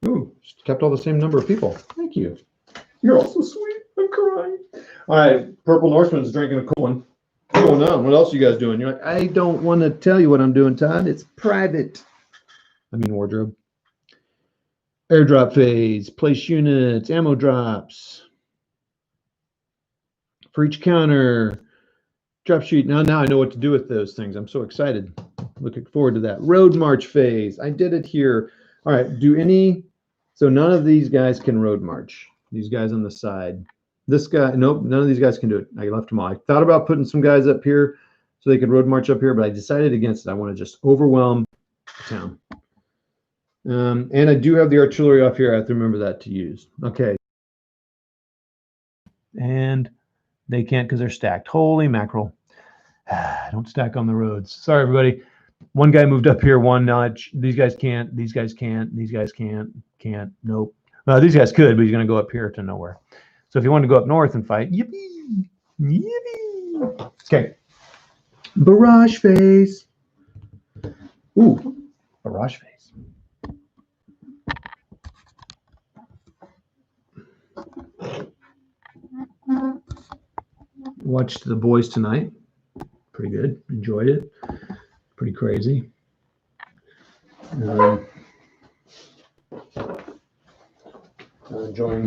Ooh, kept all the same number of people. Thank you. You're all so sweet. I'm crying. All right, Purple Northman's drinking a cool one. What's going on? What else are you guys doing? You're like, I don't want to tell you what I'm doing, Todd. It's private. I mean, wardrobe. Airdrop phase, place units, ammo drops. For each counter, drop sheet. Now I know what to do with those things. I'm so excited. Looking forward to that. Road march phase. I did it here. All right. So none of these guys can road march. These guys on the side. This guy, nope, none of these guys can do it. I left them all. I thought about putting some guys up here so they could road march up here, but I decided against it. I want to just overwhelm the town. And I do have the artillery off here. I have to remember that to use. Okay. And they can't because they're stacked. Holy mackerel. Don't stack on the roads. Sorry, everybody. One guy moved up here one notch. These guys can't. These guys can't. These guys can't. Can't. Nope. These guys could, but he's going to go up here to nowhere. So if you want to go up north and fight, yippee. Yippee. Okay. Barrage phase. Ooh, barrage phase. Watched The Boys tonight. Pretty good. Enjoyed it. Pretty crazy. Enjoying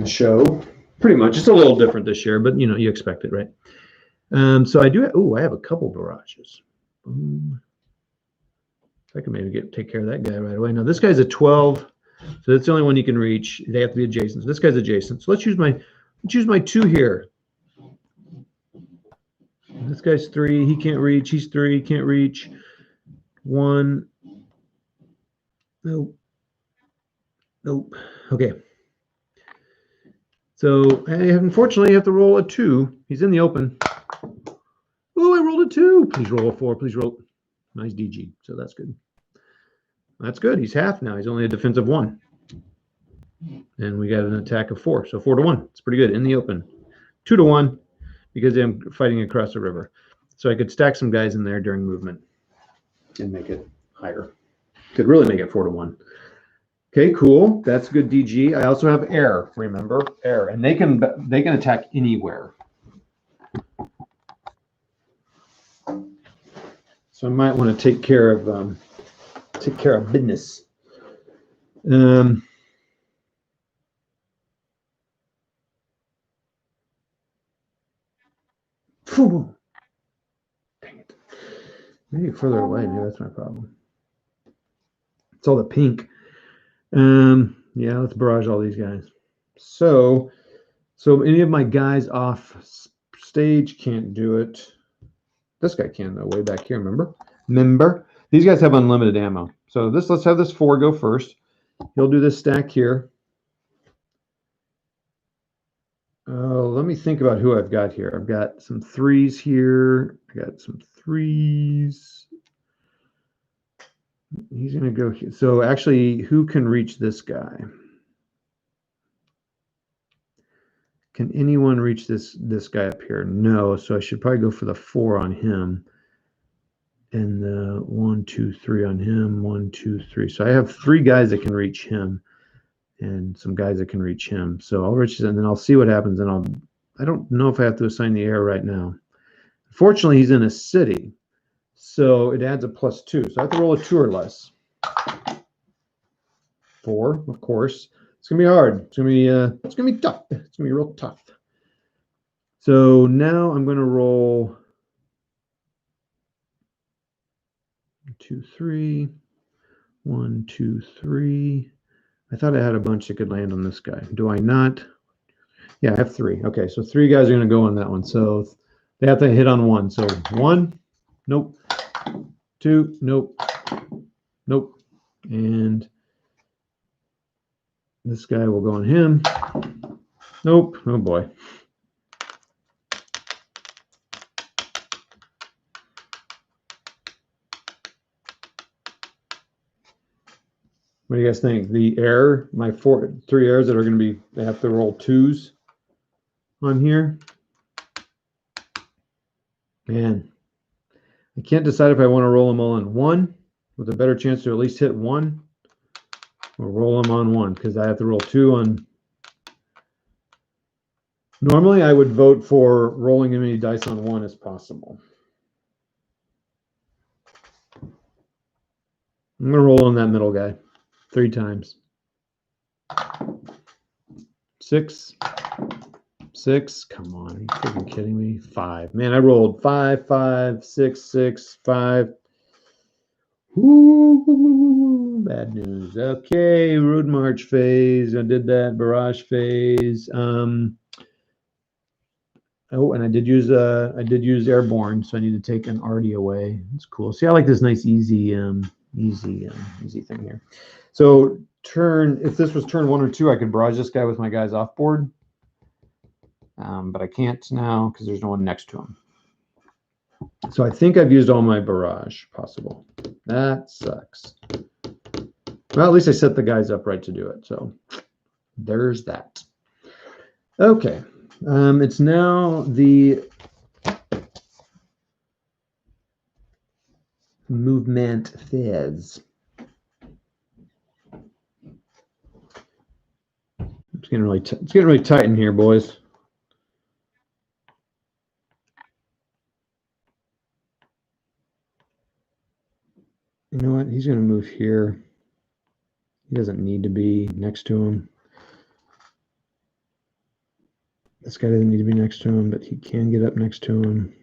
the show. Pretty much. It's a little different this year, but you expect it, right? So I do. I have a couple barrages. Boom. I can maybe take care of that guy right away. Now this guy's a 12, so that's the only one you can reach. They have to be adjacent. So this guy's adjacent. So let's use my 2 here. This guy's 3. He can't reach. He's 3. Can't reach. 1. Nope. Nope. Okay. So unfortunately, you have to roll a 2. He's in the open. Oh, I rolled a 2. Please roll a 4. Please roll. Nice DG. So that's good. That's good. He's half now. He's only a defensive 1. And we got an attack of 4. So 4-1. It's pretty good in the open. 2-1 because I'm fighting across the river. So I could stack some guys in there during movement and make it higher. Could really make it 4-1. Okay, cool. That's good DG. I also have air. Remember, air, and they can attack anywhere. So I might want to take care of business. Dang it. Maybe further away. Maybe that's my problem. It's all the pink. Yeah, let's barrage all these guys. So any of my guys off stage can't do it. This guy can though, way back here, remember? These guys have unlimited ammo. So let's have this 4 go first. He'll do this stack here. Let me think about who I've got here. I've got some 3s here. I got some 3s. He's going to go here. So actually, who can reach this guy? Can anyone reach this guy up here? No, so I should probably go for the 4 on him. And the 1, 2, 3 on him. 1, 2, 3. So I have 3 guys that can reach him. And some guys that can reach him. So I'll reach it, and then I'll see what happens. And I don't know if I have to assign the air right now. Fortunately, he's in a city. So it adds a +2. So I have to roll a 2 or less. 4, of course. It's gonna be hard. It's gonna be tough. It's gonna be real tough. So now I'm gonna roll 2, 3. 1, 2, 3. I thought I had a bunch that could land on this guy. Do I not? Yeah, I have 3. Okay, so 3 guys are gonna go on that one. So they have to hit on 1. So 1, nope. 2, nope. Nope. And this guy will go on him. Nope. Oh boy. What do you guys think? The air, my 3 airs that are going to be, they have to roll 2s on here. Man, I can't decide if I want to roll them all in 1 with a better chance to at least hit 1, or roll them on 1 because I have to roll 2 on. Normally, I would vote for rolling as many dice on 1 as possible. I'm going to roll on that middle guy 3 times. 6. 6. Come on. Are you freaking kidding me? 5. Man, I rolled 5, 5, 6, 6, 5. Ooh, bad news. Okay, road march phase. I did that. Barrage phase. Oh, and I did use airborne, so I need to take an arty away. It's cool. See, I like this nice easy thing here. So if this was turn 1 or 2, I could barrage this guy with my guys off board. but I can't now because there's no one next to him. So I think I've used all my barrage possible. That sucks. Well, at least I set the guys up right to do it. So there's that. Okay. It's now the movement phase. It's getting really tight in here, boys. You know what? He's going to move here. He doesn't need to be next to him. This guy doesn't need to be next to him, but he can get up next to him.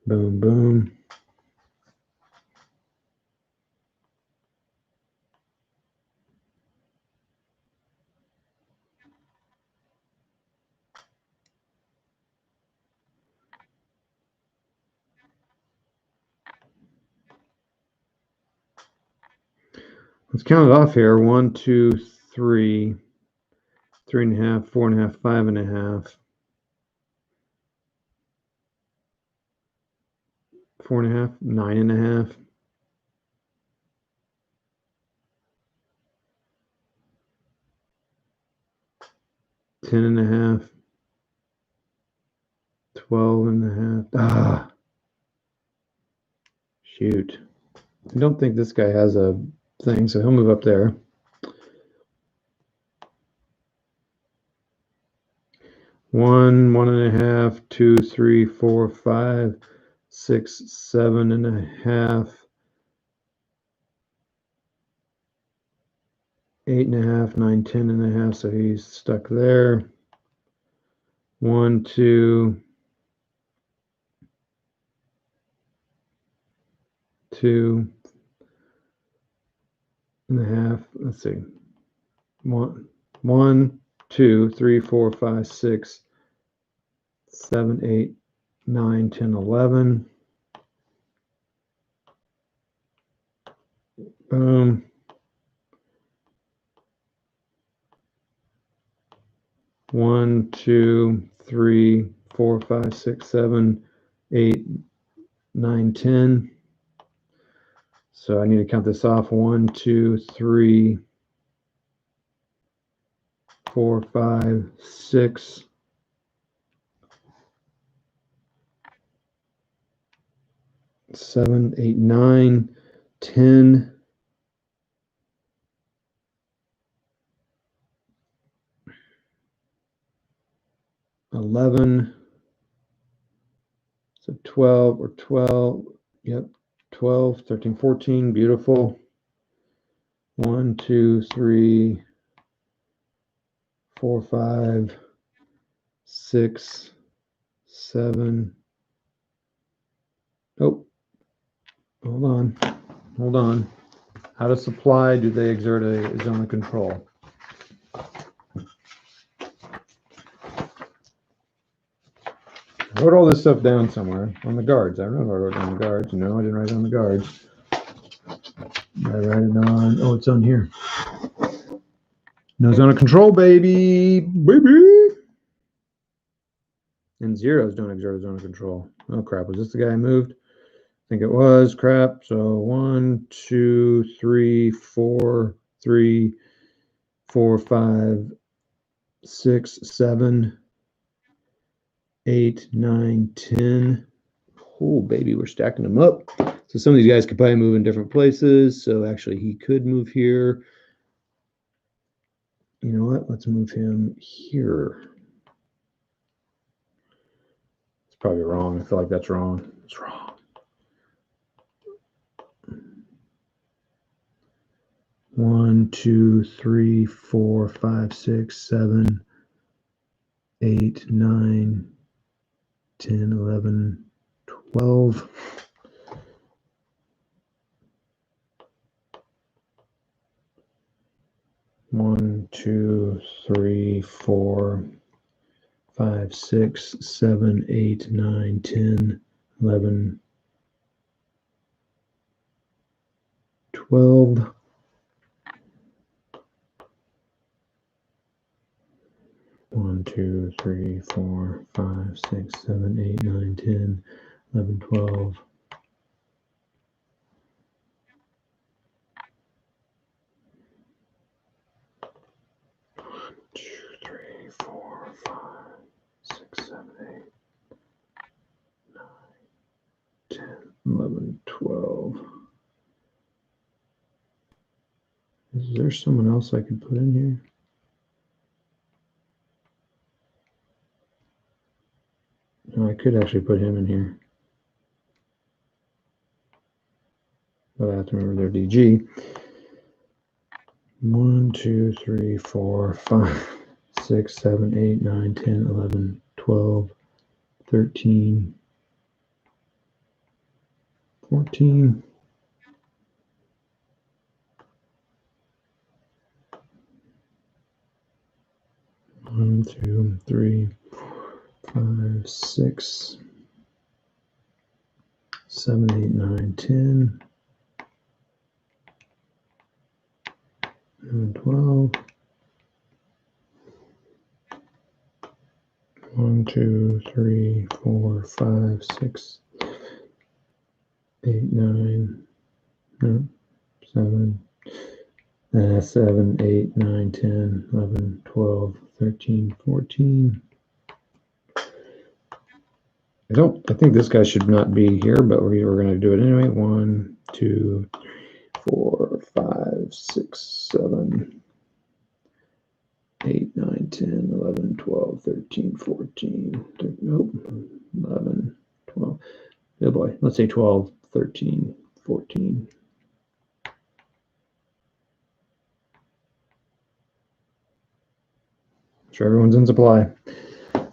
Boom, boom. Let's count it off here. 1, 2, 3, 3.5, 4.5, 5.5, 4.5, 9.5. 10.5, 12.5. Ah, shoot. I don't think this guy has a thing, so he'll move up there. 1, 1.5, 2, 3, 4, 5, 6, 7.5, 8.5, 9, 10.5. So he's stuck there. 1, 2, 2.5. Let's see. 1, 2, 3, 4, 5, 6, 7, 8, 9, 10, 11. Boom. 1, 2, 3, 4, 5, 6, 7, 8, 9, 10. So I need to count this off. 1, 2, 3, 4, 5, 6. 7, 8, 9, 10. 11. So 12 or 12. Yep. 12, 13, 14. Beautiful. 1, 2, 3, 4, 5, 6, 7. Oh, hold on. Hold on. How to supply? Do they exert a zone of control? I wrote all this stuff down somewhere on the guards. I don't know if I wrote down the guards. No, I didn't write it on the guards. I write it on. Oh, it's on here. No zone of control, baby. Baby. And zeros don't exert a zone of control. Oh, crap. Was this the guy I moved? I think it was. Crap. So 1, 2, 3, 4, 3, 4, 5, 6, 7, 8, 9, 10. Oh, baby, we're stacking them up. So some of these guys could probably move in different places. So actually, he could move here. You know what? Let's move him here. It's probably wrong. I feel like that's wrong. It's wrong. 1, 2, 3, 4, 5, 6, 7, 8, 9, 10, 11, 12. One, 2, 3, 4, 5, 6, 7, 8, 9, 10, 11, 12. 1, 2, 3, 4, 5, 6, 7, 8, 9, 10, 11, 12. 2, 3, 4, 5, 6, 7, 8, 9, 10, 11, 12. Is there someone else I could put in here? No, I could actually put him in here. But I have to remember their DG. 1, 2, 3, 4, 5, 6, 7, 8, 9, 10, 11, 12, 13, 14. 1, 2, 3, 5, 6, 7, 8, 9, 10, and 12. 1, 2, 3, 4, 5, 6, 8, 9, no, 7, 7, 8, 9, 10, 11, 12, 13, 14. I think this guy should not be here, but we're going to do it anyway. 1, 2, 4, 5, 6, 7, 8, 9, 10, 11, 12, 13, 14. Nope. 11, 12. Oh boy. Let's say 12, 13, 14. Sure, everyone's in supply.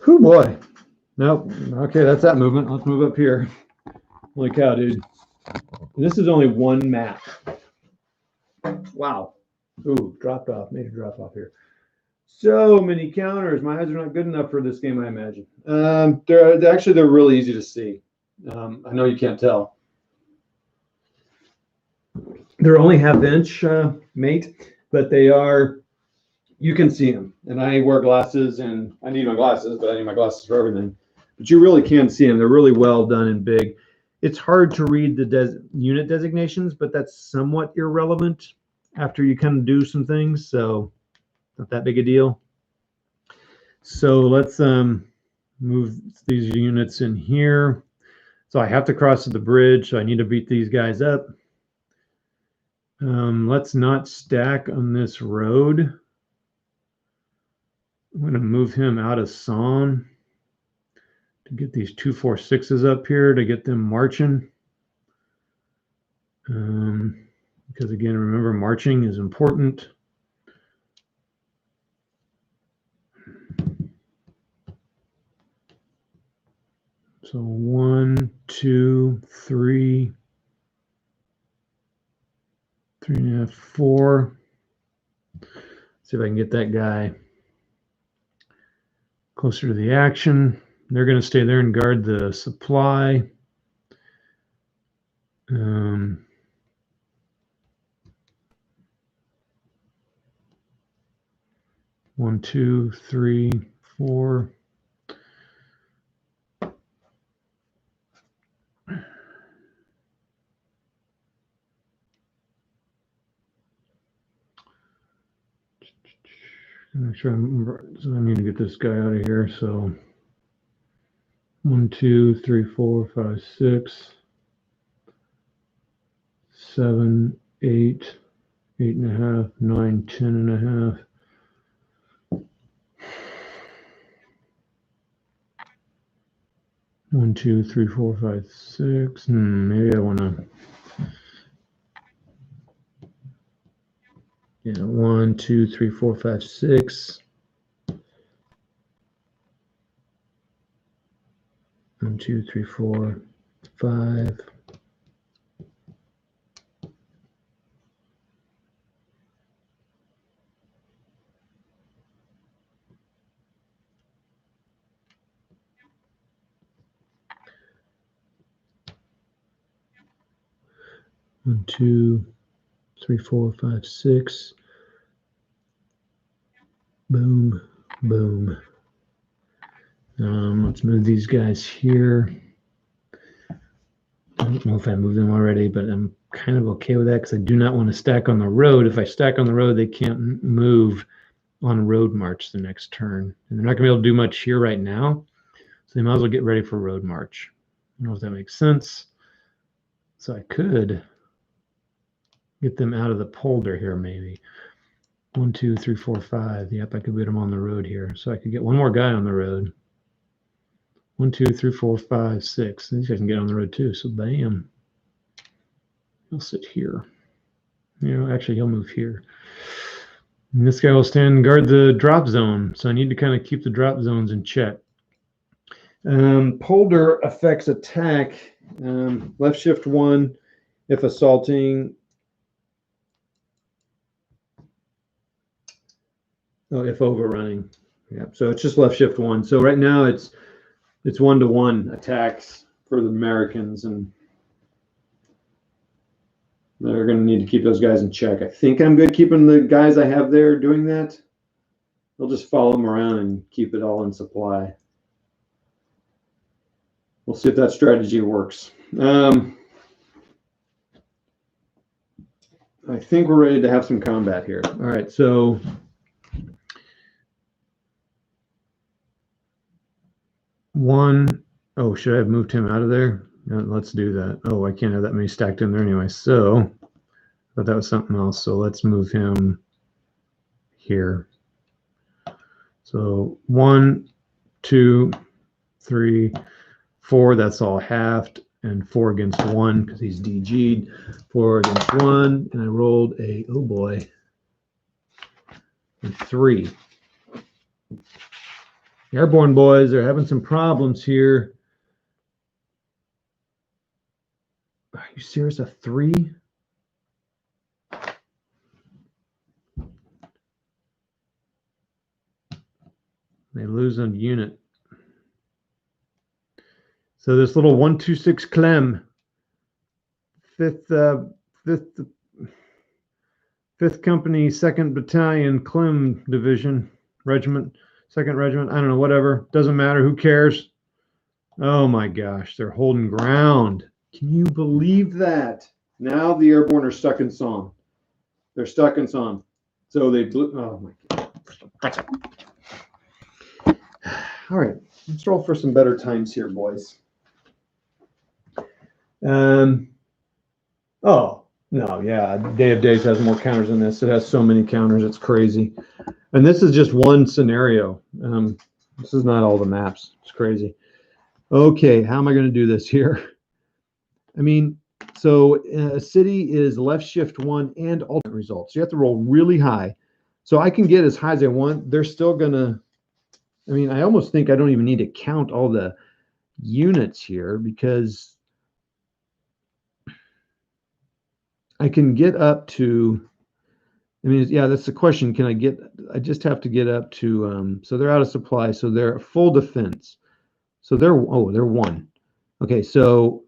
Whew, boy. Nope. Okay, that's that movement. Let's move up here. Holy cow, dude. This is only one map. Wow. Ooh, dropped off. Made a drop off here. So many counters. My eyes are not good enough for this game, I imagine. They're really easy to see. I know you can't tell. They're only half-inch, mate, but they are. You can see them. And I wear glasses, and I need my glasses, but I need my glasses for everything. But you really can see them. They're really well done and big. It's hard to read the unit designations, but that's somewhat irrelevant after you kind of do some things. So not that big a deal. So let's move these units in here. So I have to cross the bridge, so I need to beat these guys up. Let's not stack on this road. I'm going to move him out of Psalm to get these 2, 4, 6s up here to get them marching. Because again, remember, marching is important. So 1, 2, 3, 3.5, 4. See if I can get that guy closer to the action. They're going to stay there and guard the supply. 1, 2, 3, 4. Make sure so I need to get this guy out of here. So 1, 2, 3, 4, 5, 6, 7, 8, 8.5, 9, 10.5. One, 2, 3, 4, 5, 6. Maybe I want to. Yeah, 1, 2, 3, 4, 5, 6. 1, 2, 3, 4, 5. One, 2, 3, 4, 5, 6. Boom, boom. Let's move these guys here. I don't know if I moved them already, but I'm kind of okay with that because I do not want to stack on the road. If I stack on the road, they can't move on road march the next turn. And they're not going to be able to do much here right now. So they might as well get ready for road march. I don't know if that makes sense. So I could get them out of the polder here maybe. 1, 2, 3, 4, 5. Yep, I could get them on the road here. So I could get one more guy on the road. 1, 2, 3, 4, 5, 6. These guys can get on the road too. So bam. He'll sit here. Actually, he'll move here. And this guy will stand and guard the drop zone. So I need to kind of keep the drop zones in check. Polder affects attack. Left shift 1 if assaulting. Oh, if overrunning. Yeah, so it's just left shift 1. So right now it's 1-to-1 attacks for the Americans, and they're going to need to keep those guys in check. I think I'm good keeping the guys I have there doing that. They'll just follow them around and keep it all in supply. We'll see if that strategy works. I think we're ready to have some combat here. All right, so oh, should I have moved him out of there? No, let's do that. Oh, I can't have that many stacked in there anyway. So, but that was something else. So let's move him here. So 1, 2, 3, 4. That's all halved, and 4 against 1 because he's DG'd. 4 against 1, and I rolled a, oh boy, a 3. Airborne boys are having some problems here. Are you serious? A 3? They lose a unit. So this little 126 Clem, 5th Company, 2nd Battalion, Clem Division, Regiment, 2nd Regiment, I don't know, whatever. Doesn't matter. Who cares? Oh my gosh, they're holding ground. Can you believe that? Now the airborne are stuck in song. They're stuck in song. So they blew. Oh my God. All right, let's roll for some better times here, boys. Oh, no, yeah, Day of Days has more counters than this. It has so many counters, it's crazy. And this is just one scenario. This is not all the maps. It's crazy. Okay, how am I going to do this here? I mean, so a city is left shift 1 and alternate results. So you have to roll really high. So I can get as high as I want. They're still going to, I mean, I almost think I don't even need to count all the units here because I can get up to, I mean, yeah, that's the question. Can I get, I just have to get up to, so they're out of supply. So they're full defense. So they're 1. Okay, so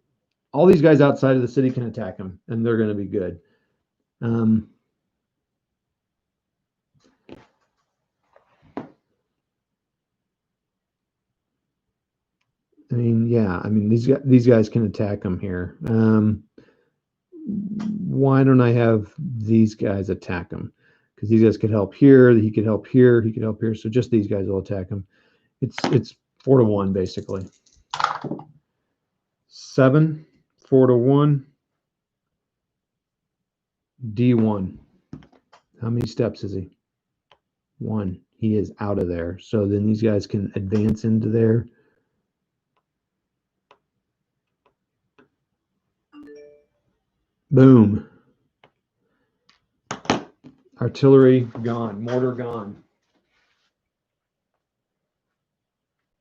all these guys outside of the city can attack them, and they're going to be good. I mean, yeah, I mean, these guys can attack them here. Why don't I have these guys attack him? Because these guys could help here. He could help here. He could help here. So just these guys will attack him. It's 4-to-1 basically. 7, 4-to-1. D1. How many steps is he? 1. He is out of there. So then these guys can advance into there. Boom. Artillery gone. Mortar gone.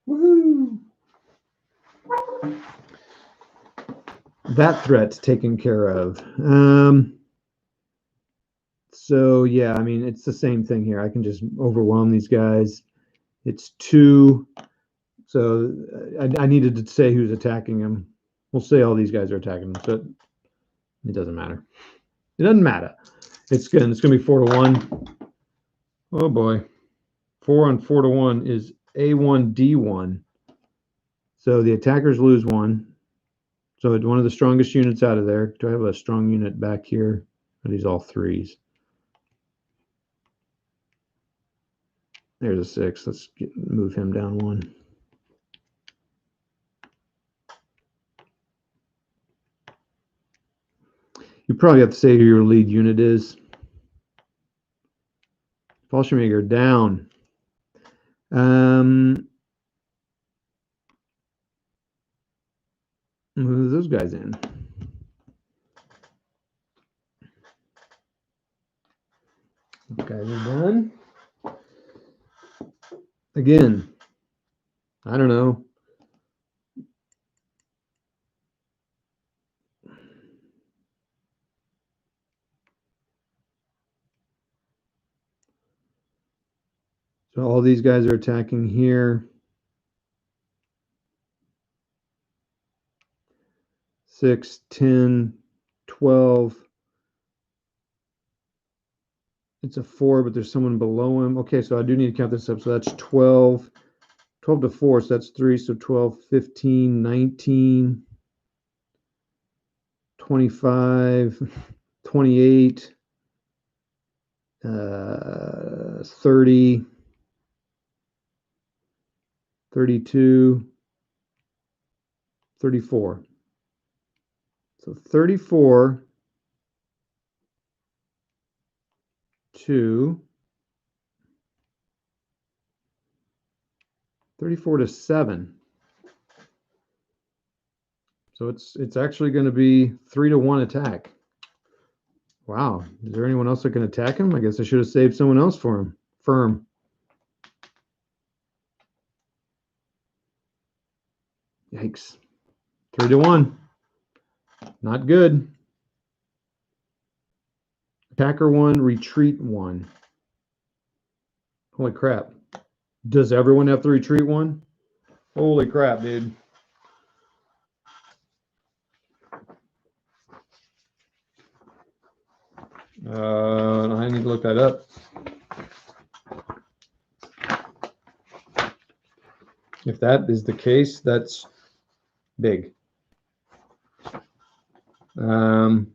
Woohoo! That threat's taken care of. So yeah, I mean, it's the same thing here. I can just overwhelm these guys. It's 2. So I needed to say who's attacking him. We'll say all these guys are attacking him. So it doesn't matter. It doesn't matter. It's going to be 4-to-1. Oh boy. 4 on 4-to-1 is A1, D1. So the attackers lose 1. So it's one of the strongest units out of there. Do I have a strong unit back here? Are these all 3s? There's a 6. Let's move him down 1. You probably have to say who your lead unit is. Fallschirmjäger down. Move those guys in. Those guys are done. Again, I don't know. So all these guys are attacking here. 6, 10, 12. It's a 4, but there's someone below him. Okay, so I do need to count this up. So that's 12. 12 to 4, so that's 3. So 12, 15, 19, 25, 28, 30, 32, 34. So 34 to 7. So it's actually going to be 3 to 1 attack. Wow. Is there anyone else that can attack him? I guess I should have saved someone else for him. Firm. Yikes. 3 to 1. Not good. Attacker 1, retreat 1. Holy crap. Does everyone have to retreat 1? Holy crap, dude. I need to look that up. If that is the case, that's big. The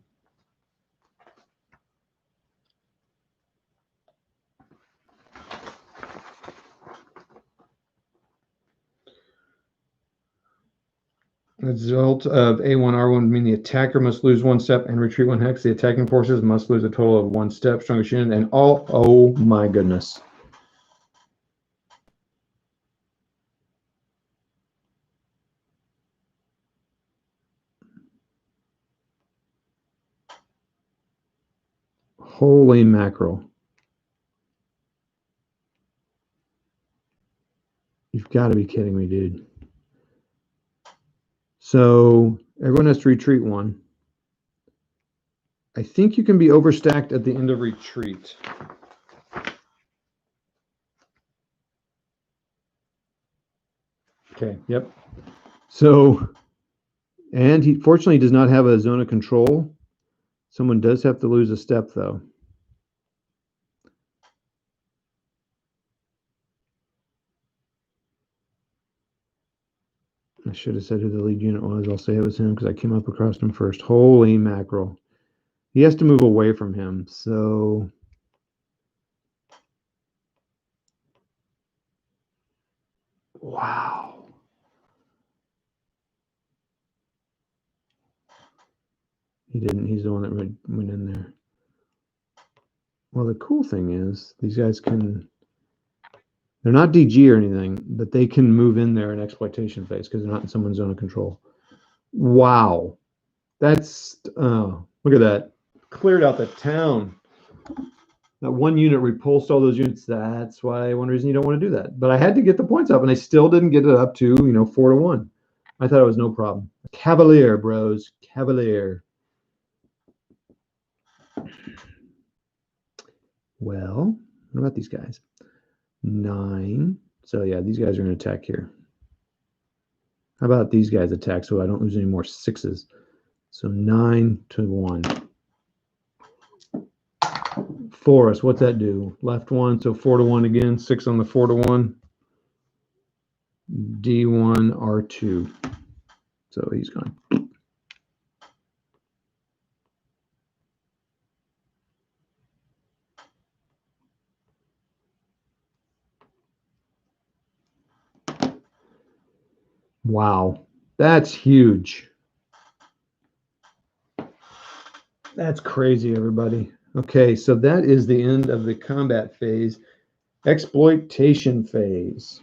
result of A1R1 would mean the attacker must lose 1 step and retreat 1 hex. The attacking forces must lose a total of 1 step. Strongest unit and all. Oh my goodness. Holy mackerel. You've got to be kidding me, dude. So everyone has to retreat 1. I think you can be overstacked at the end of retreat. Okay, yep. So, and he fortunately does not have a zone of control. Someone does have to lose a step, though. I should have said who the lead unit was. I'll say it was him because I came up across him first. Holy mackerel. He has to move away from him, so... Wow. He didn't. He's the one that went in there. Well, the cool thing is these guys can... They're not DG or anything, but they can move in there in exploitation phase because they're not in someone's zone of control. Wow. That's... look at that. Cleared out the town. That one unit repulsed all those units. That's why one reason you don't want to do that. But I had to get the points up, and I still didn't get it up to 4 to 1. I thought it was no problem. Cavalier, bros, Cavalier. Well, what about these guys? 9. So yeah, these guys are going to attack here. How about these guys attack so I don't lose any more 6s? So 9 to 1. Forest, what's that do? Left 1, so 4 to 1 again. 6 on the 4 to 1. D1, R2. So he's gone. Wow, that's huge. That's crazy, everybody. Okay, so that is the end of the combat phase. Exploitation phase.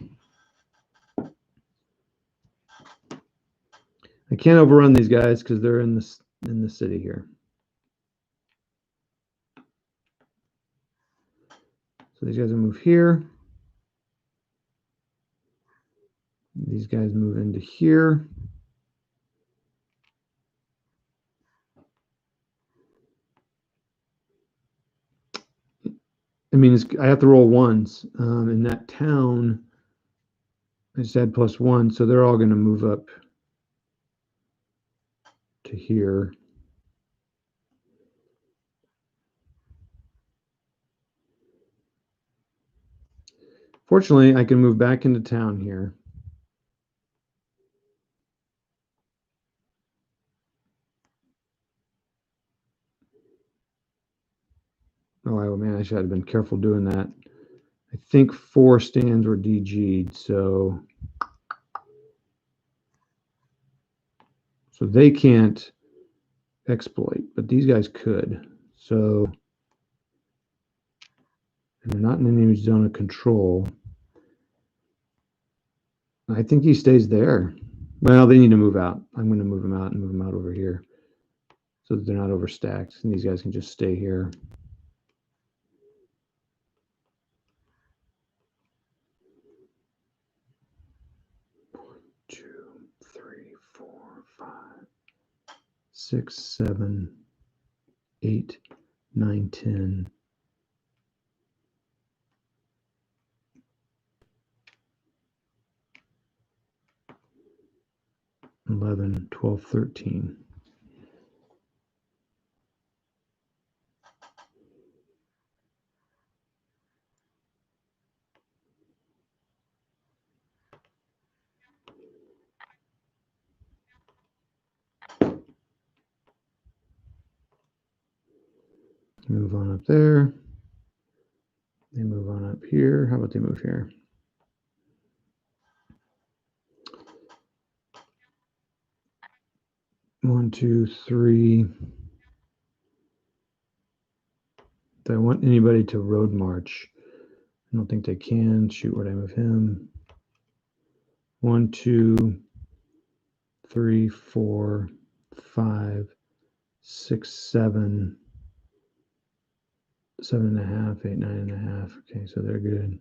I can't overrun these guys because they're in the city here. So these guys will move here. These guys move into here. I mean, I have to roll ones. In that town, I just add +1, so they're all going to move up to here. Fortunately, I can move back into town here. Oh, man, I should have been careful doing that. I think 4 stands were DG'd, so they can't exploit, but these guys could. So they're not in any zone of control. I think he stays there. Well, they need to move out. I'm going to move them out and move them out over here so that they're not overstacked, and these guys can just stay here. Two, 3, 4, 5, 6, 7, 8, 9, 10. 11, 12, 13. Move on up there. They move on up here. How about they move here? One, two, three. Do I want anybody to road march? I don't think they can. Shoot, where'd I move him? 1, 2, 3, 4, 5, 6, 7, 7.5, 8, 9.5. Okay, so they're good.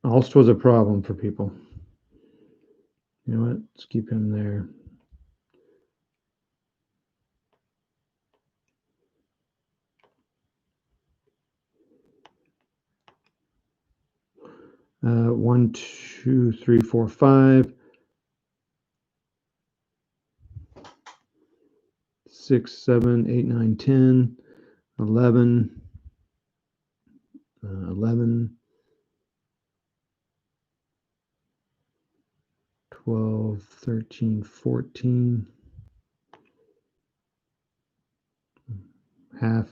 Alst was a problem for people. You know what? Let's keep him there. One, 2, 3, 4, 5, 6, 7, 8, 9, 10, 11, 11, 12, 13, 14, half,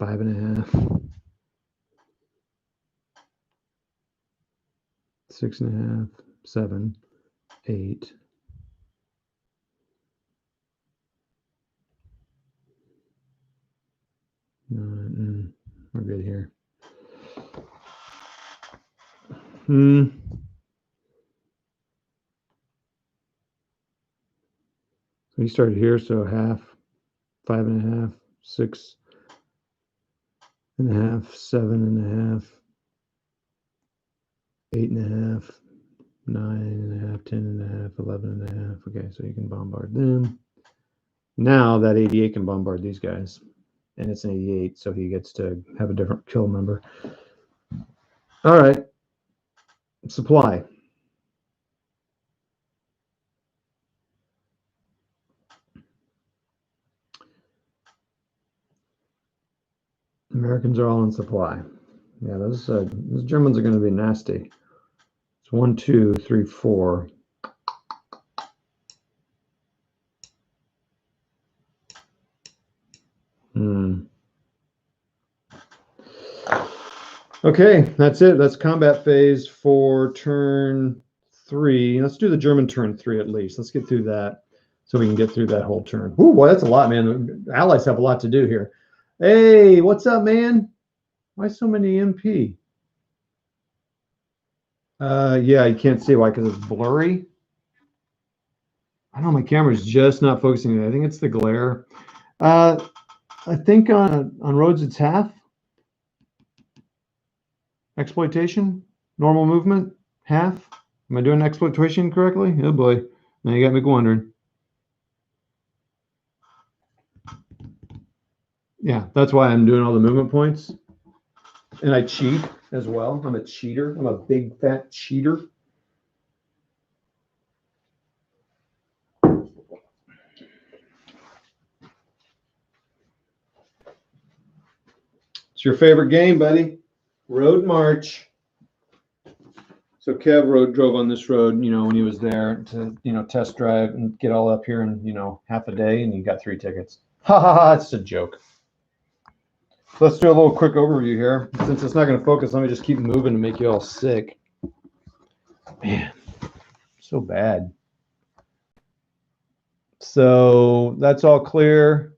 5.5, 6.5, 7, 8. We're good here. So he started here, so half, 5.5, 6.5, 7.5, 8.5, 9.5, 10.5, 11.5. Okay, so you can bombard them. Now that 88 can bombard these guys, and it's an 88, so he gets to have a different kill number. All right, supply. Americans are all in supply. Yeah, those Germans are going to be nasty. It's 1, 2, 3, 4. Okay, that's it. That's combat phase for turn 3. Let's do the German turn 3 at least. Let's get through that so we can get through that whole turn. Ooh, boy, that's a lot, man. The Allies have a lot to do here. Hey, what's up, man? Why so many MP? Yeah, you can't see why, because it's blurry. I don't know, my camera's just not focusing. I think it's the glare. I think on roads it's half. Exploitation, normal movement, half. Am I doing exploitation correctly? Oh boy, now you got me wondering. Yeah, that's why I'm doing all the movement points. And I cheat as well. I'm a cheater. I'm a big fat cheater. It's your favorite game, buddy. Road March. So Kev drove on this road, when he was there to, test drive and get all up here in, half a day, and he got 3 tickets. Ha ha ha, it's a joke. Let's do a little quick overview here. Since it's not going to focus, let me just keep moving to make you all sick. Man, so bad. So that's all clear.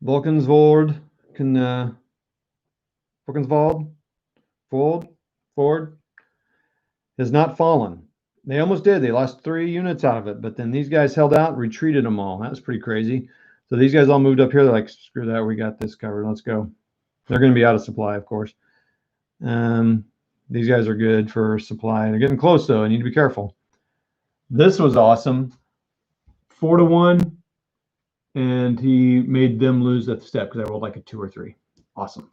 Vulcansvold Ford has not fallen. They almost did. They lost 3 units out of it, but then these guys held out and retreated them all. That was pretty crazy. So these guys all moved up here. They're like, screw that. We got this covered. Let's go. They're going to be out of supply, of course. These guys are good for supply. They're getting close, though. I need to be careful. This was awesome. 4-1. And he made them lose that step because I rolled like a 2 or 3. Awesome.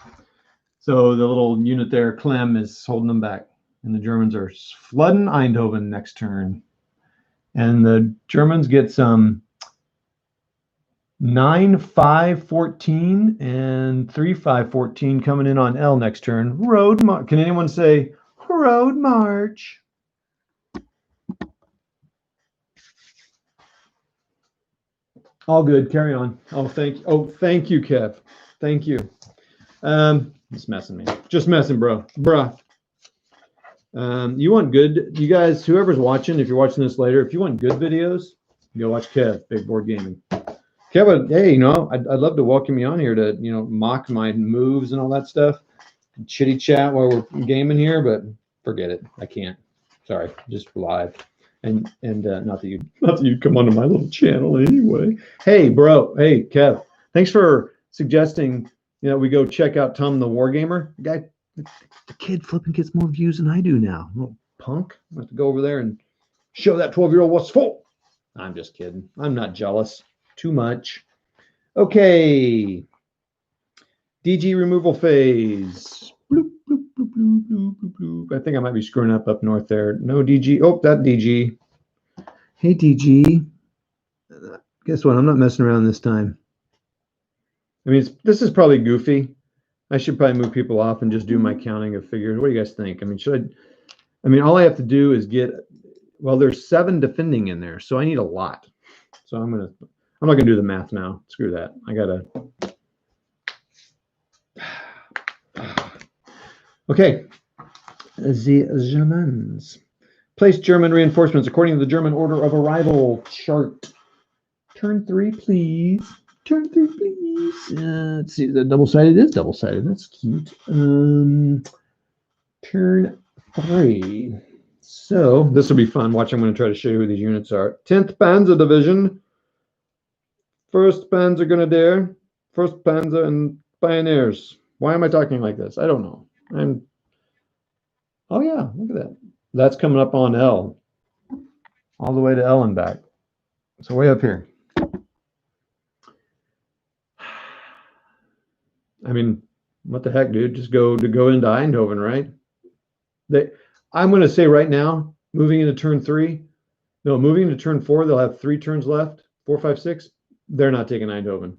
So the little unit there, Clem, is holding them back. And the Germans are flooding Eindhoven next turn. And the Germans get some 9-5-14 and 3-5-14 coming in on L next turn. Can anyone say road march? All good. Carry on. Oh, thank you, Kev. Thank you. Just messing, man. Just messing, bruh. You want good, you guys, whoever's watching, if you're watching this later, if you want good videos, go watch Kev, Big Board Gaming. Kev, hey, I'd love to welcome you on here to, mock my moves and all that stuff. Chitty chat while we're gaming here, but forget it. I can't. Sorry, just live. And not that you'd come onto my little channel anyway. Hey, bro. Hey, Kev. Thanks for suggesting we go check out Tom the Wargamer. The kid flipping gets more views than I do now. Little punk. I have to go over there and show that 12-year-old what's full. I'm just kidding. I'm not jealous. Too much. Okay. DG removal phase. Bloop, bloop, bloop, bloop, bloop, bloop, bloop. I think I might be screwing up north there. No DG. Oh, that DG. Hey, DG. Guess what? I'm not messing around this time. I mean, this is probably goofy. I should probably move people off and just do my counting of figures. What do you guys think? I mean, all I have to do is there's 7 defending in there, so I need a lot. So I'm not going to do the math now. Screw that. I got to. Okay. The Germans. Place German reinforcements according to the German order of arrival chart. Turn 3, please. Turn 3, please. Let's see. The double-sided is double-sided. That's cute. Turn 3. So this will be fun. Watch, I'm going to try to show you who these units are. 10th Panzer Division. 1st Panzer Grenadier. 1st Panzer and Pioneers. Why am I talking like this? I don't know. Oh, yeah. Look at that. That's coming up on L. All the way to L and back. So way up here. I mean, what the heck, dude? Just go into Eindhoven, right? I'm going to say right now, Moving into turn 3. No, moving into turn 4, they'll have 3 turns left. 4, 5, 6. They're not taking Eindhoven.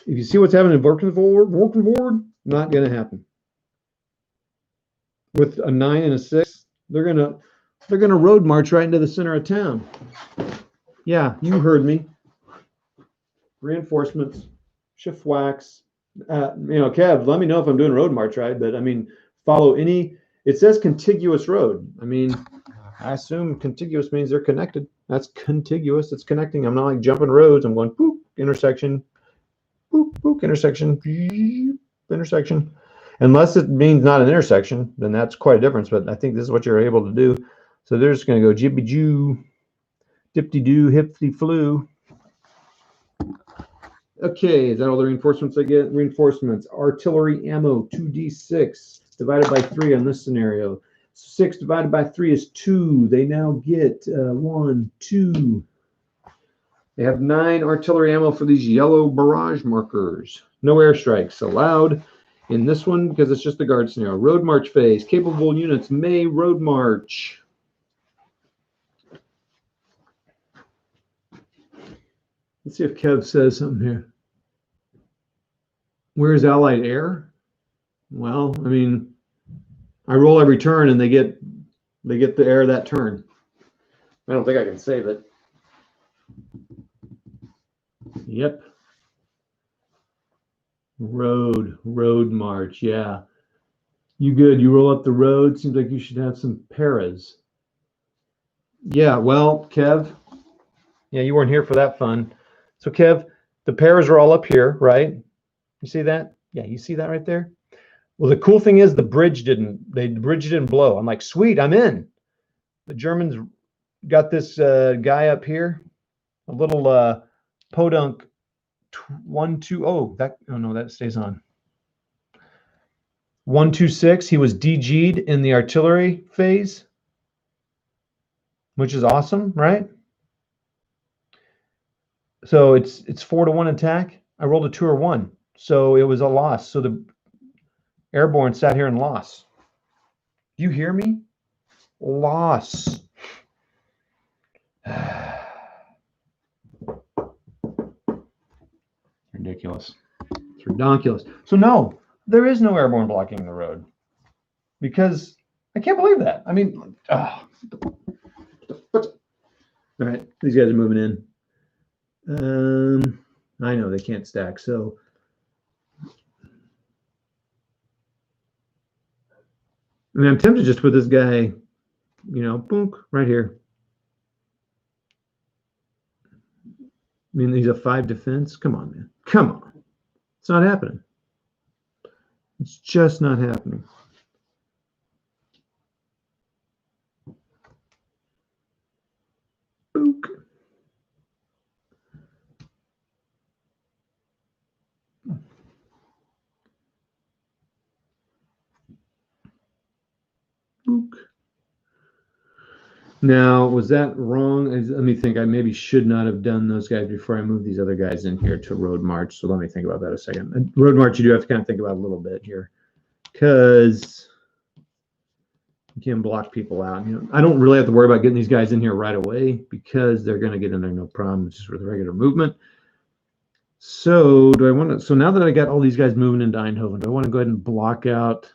If you see what's happening in Valkenvoorde, not going to happen. With a 9 and a 6, they're gonna road march right into the center of town. Yeah, you heard me. Reinforcements, shift wax. Kev, let me know if I'm doing road march right. But I mean, follow any. It says contiguous road. I mean, I assume contiguous means they're connected. That's contiguous. It's connecting. I'm not like jumping roads. I'm going boop, intersection, boop, boop, intersection, intersection. Unless it means not an intersection, then that's quite a difference. But I think this is what you're able to do. So they're just going to go jibby joo, dipty doo, hipty flu. Okay, is that all the reinforcements I get? Reinforcements, artillery ammo, 2d6 divided by 3 on this scenario. 6 divided by 3 is 2. They now get 1, 2. They have 9 artillery ammo for these yellow barrage markers. No airstrikes allowed in this one because it's just the guard scenario. Road march phase. Capable units may road march. Let's see if Kev says something here. Where's Allied Air? Well, I mean, I roll every turn and they get the air that turn. I don't think I can save it. Yep. Road march. Yeah. You good. You roll up the road. Seems like you should have some paras. Yeah, well, Kev. Yeah, you weren't here for that fun. So, Kev, the paras are all up here, right? You see that? Yeah, you see that right there? Well, the cool thing is the bridge didn't blow. I'm like, sweet, I'm in. The Germans got this guy up here, a little podunk 120. Oh, no, that stays on. 126. He was DG'd in the artillery phase, which is awesome, right? So it's 4-1 attack. I rolled a 2 or 1, so it was a loss. So the airborne sat here and lost. Do you hear me? Loss. Ridiculous. It's redonkulous. So no, there is no airborne blocking the road because I can't believe that. I mean, all right, these guys are moving in. I know they can't stack, so I mean, I'm tempted just to put this guy, boom, right here. I mean, he's a 5 defense. Come on, man. Come on. It's not happening. It's just not happening. Book. Book. Now, was that wrong? Let me think. I maybe should not have done those guys before I moved these other guys in here to road march. So let me think about that a second. Road march, you do have to kind of think about a little bit here because you can block people out. I don't really have to worry about getting these guys in here right away because they're going to get in there no problem. It's just with regular movement. So do I want to? So now that I got all these guys moving into Eindhoven, do I want to go ahead and block out?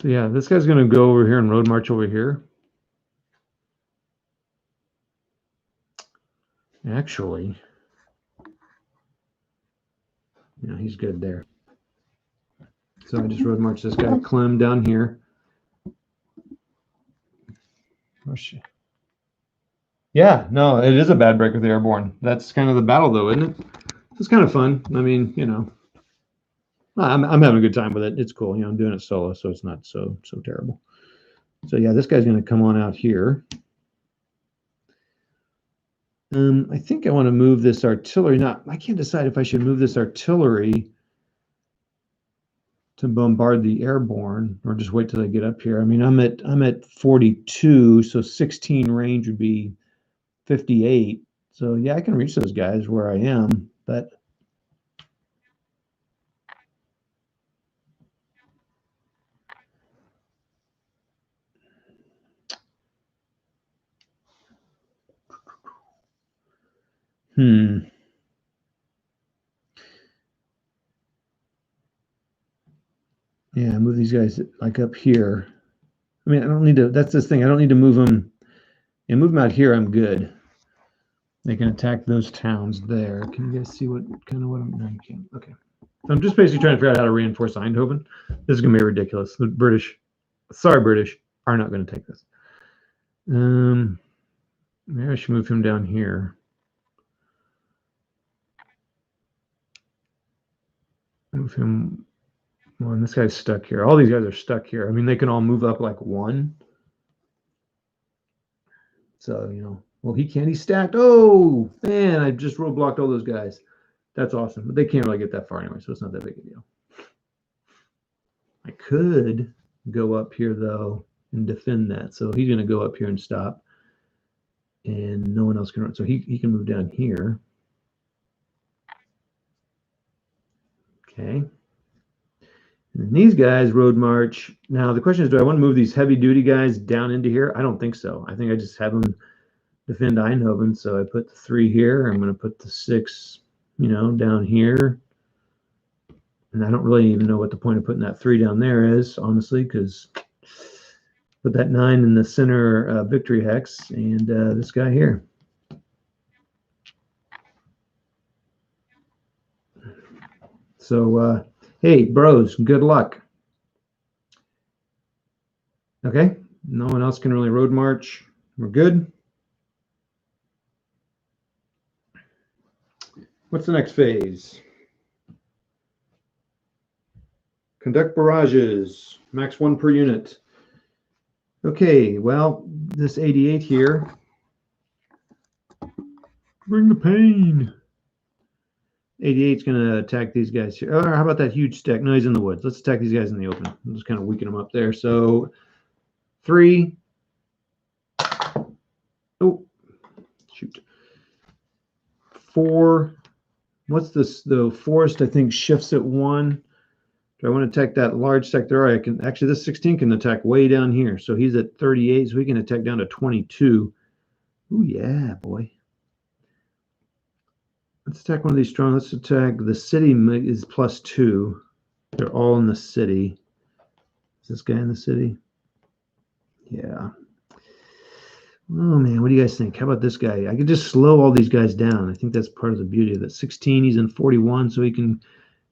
So yeah, this guy's going to go over here and road march over here. Actually, yeah, he's good there. So I just road march this guy, Clem, down here. Oh, shit. Yeah, no, it is a bad break with the airborne. That's kind of the battle, though, isn't it? It's kind of fun. I mean, I'm having a good time with it. It's cool. I'm doing it solo, so it's not so terrible. So yeah, this guy's going to come on out here. I think I want to move this artillery. Now, I can't decide if I should move this artillery to bombard the airborne or just wait till they get up here. I mean, I'm at 42, so 16 range would be 58. So yeah, I can reach those guys where I am, but Yeah, move these guys like up here. I mean, I don't need to, that's this thing. I don't need to move them. Yeah, move them out here. I'm good. They can attack those towns there. Can you guys see what kind of what I'm, no, you can't. Okay. So I'm just basically trying to figure out how to reinforce Eindhoven. This is going to be ridiculous. The British, sorry, British, are not going to take this. Maybe I should move him down here. Move him. Well, and this guy's stuck here. All these guys are stuck here. I mean, they can all move up like one. So, you know, well, he can't. He's stacked. Oh, man, I just roadblocked all those guys. That's awesome. But they can't really get that far anyway, so it's not that big a deal. I could go up here, though, and defend that. So he's going to go up here and stop. And no one else can run. So he can move down here. Okay. And these guys road march. Now, the question is, do I want to move these heavy-duty guys down into here? I don't think so. I think I just have them defend Eindhoven. So I put the 3 here. I'm going to put the 6, you know, down here. And I don't really even know what the point of putting that 3 down there is, honestly, because put that 9 in the center victory hex and this guy here. So, hey, bros, good luck. Okay, no one else can really road march. We're good. What's the next phase? Conduct barrages, max 1 per unit. Okay, well, this 88 here. Bring the pain. 88's going to attack these guys here. Or how about that huge stack? No, he's in the woods. Let's attack these guys in the open. I'll just kind of weaken them up there. So 3. Oh, shoot. 4. What's this? The forest, I think, shifts at 1. Do I want to attack that large stack there? I can actually, this 16 can attack way down here. So he's at 38, so we can attack down to 22. Oh, yeah, boy. Let's attack one of these strong. Let's attack the city is +2. They're all in the city. Is this guy in the city? Yeah. Oh, man, what do you guys think? How about this guy? I could just slow all these guys down. I think that's part of the beauty of it. 16, he's in 41, so he can...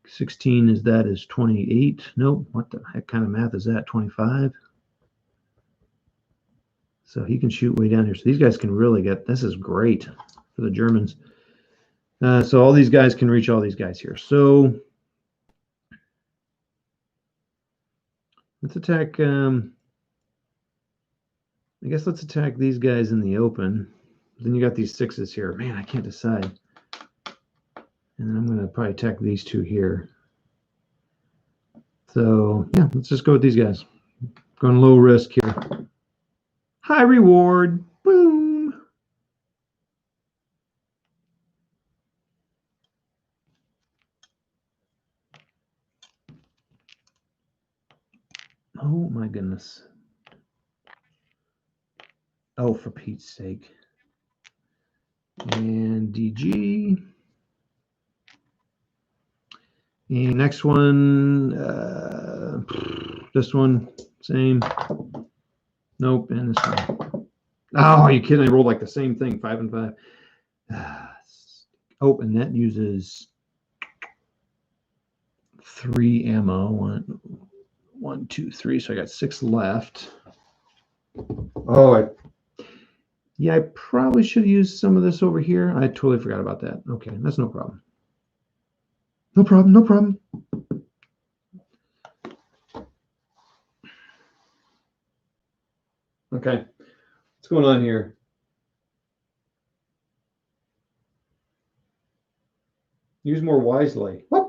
16 is that is 28. Nope. What the heck kind of math is that? 25. So he can shoot way down here. So these guys can really get, this is great for the Germans. So all these guys can reach all these guys here. So let's attack, I guess let's attack these guys in the open. Then you got these 6s here. Man, I can't decide. And then I'm going to probably attack these 2 here. So, yeah, let's just go with these guys. Going low risk here. High reward. Boom. Oh, my goodness. Oh, for Pete's sake. And DG. And next one, this one, same. Nope, and this one. Oh, you kidding? I rolled like the same thing, 5 and 5. Oh, and that uses 3 ammo. 1, 2, 3. So I got 6 left. Oh, yeah, I probably should have used some of this over here. I totally forgot about that. Okay, that's no problem. No problem, no problem. Okay, what's going on here? Use more wisely. What?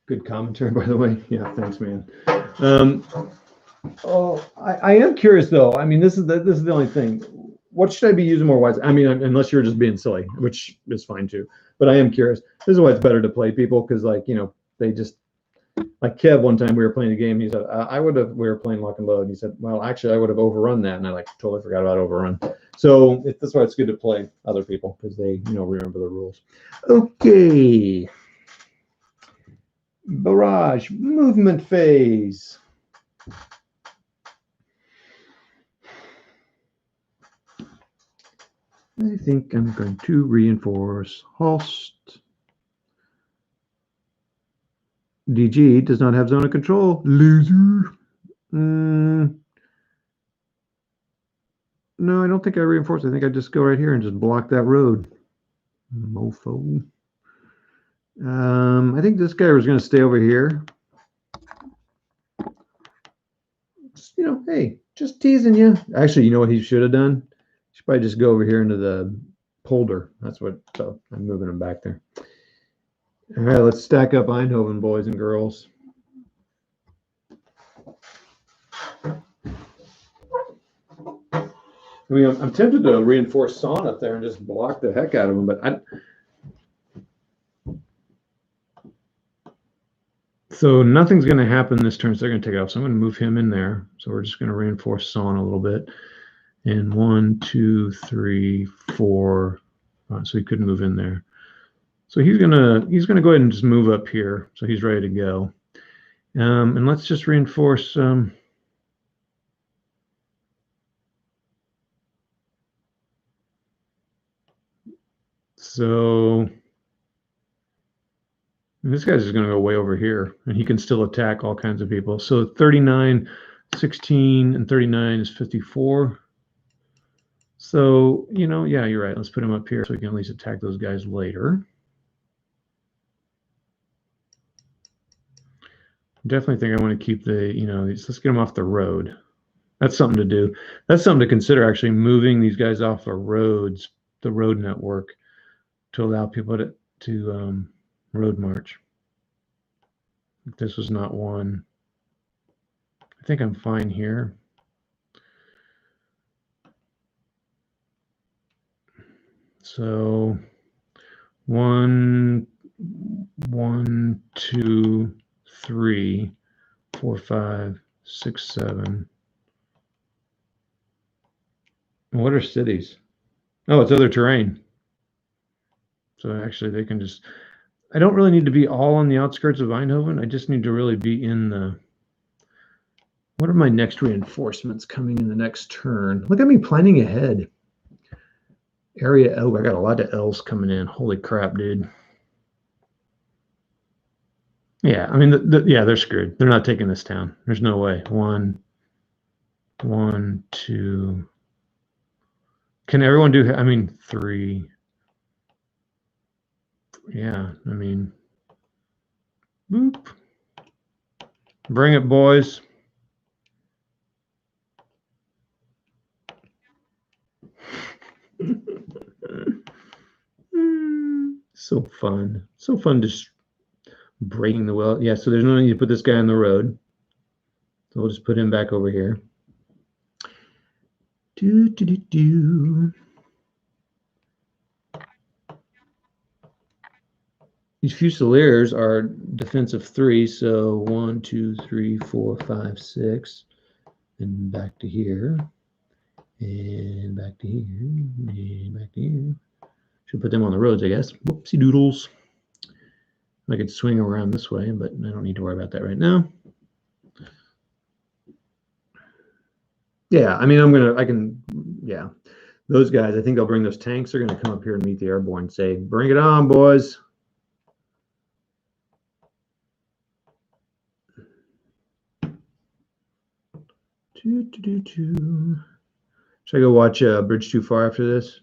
Good commentary, by the way. Yeah, thanks, man. I am curious though. I mean, this is the only thing. What should I be using more wisely? I mean, unless you're just being silly, which is fine too. But I am curious. This is why it's better to play people because, like, you know, they just like Kev, one time we were playing a game. He said, we were playing lock and load. And he said, well, actually, I would have overrun that. And I like totally forgot about overrun. So that's why it's good to play other people because they, remember the rules. Okay. Barrage, movement phase. I think I'm going to reinforce Holst. DG does not have zone of control. Loser. No, I don't think I reinforce. I think I just go right here and just block that road. Mofo. I think this guy was going to stay over here. Hey, just teasing you. Actually, you know what he should have done? He should probably just go over here into the polder. So I'm moving him back there. All right, let's stack up Eindhoven, boys and girls. I mean, I'm tempted to reinforce Son up there and just block the heck out of him, but so nothing's going to happen this turn, so they're going to take it off. So I'm going to move him in there. So we're just going to reinforce Son a little bit. And 1, 2, 3, 4. So he couldn't move in there. So he's gonna go ahead and just move up here. So he's ready to go. And let's just reinforce. So this guy's just going to go way over here, and he can still attack all kinds of people. So 39, 16, and 39 is 54. So, yeah, you're right. Let's put him up here so we can at least attack those guys later. Definitely think I want to keep the, let's get them off the road. That's something to do. That's something to consider, actually, moving these guys off the roads, the road network, to allow people to road march. If this was not one, I think I'm fine here. So 1, 2, 3, 4, 5, 6, 7. What are cities? Oh, it's other terrain. So actually they can just, I don't really need to be all on the outskirts of Eindhoven. I just need to really be in the, what are my next reinforcements coming in the next turn? Look at me planning ahead. Area L, I got a lot of L's coming in. Holy crap, dude. Yeah, I mean, yeah, they're screwed. They're not taking this town. There's no way. 1, 2. Can everyone do, 3. Yeah, boop. Bring it, boys. So fun. So fun just breaking the well. Yeah, so there's no need to put this guy on the road. So we'll just put him back over here. These Fusiliers are defensive 3, so 1, 2, 3, 4, 5, 6, and back to here, and back to here, and back to here. Should put them on the roads, I guess. Whoopsie doodles. I could swing around this way, but I don't need to worry about that right now. Yeah, yeah. Those guys, I think they'll bring those tanks. They're going to come up here and meet the airborne and say, bring it on, boys. Should I go watch Bridge Too Far after this?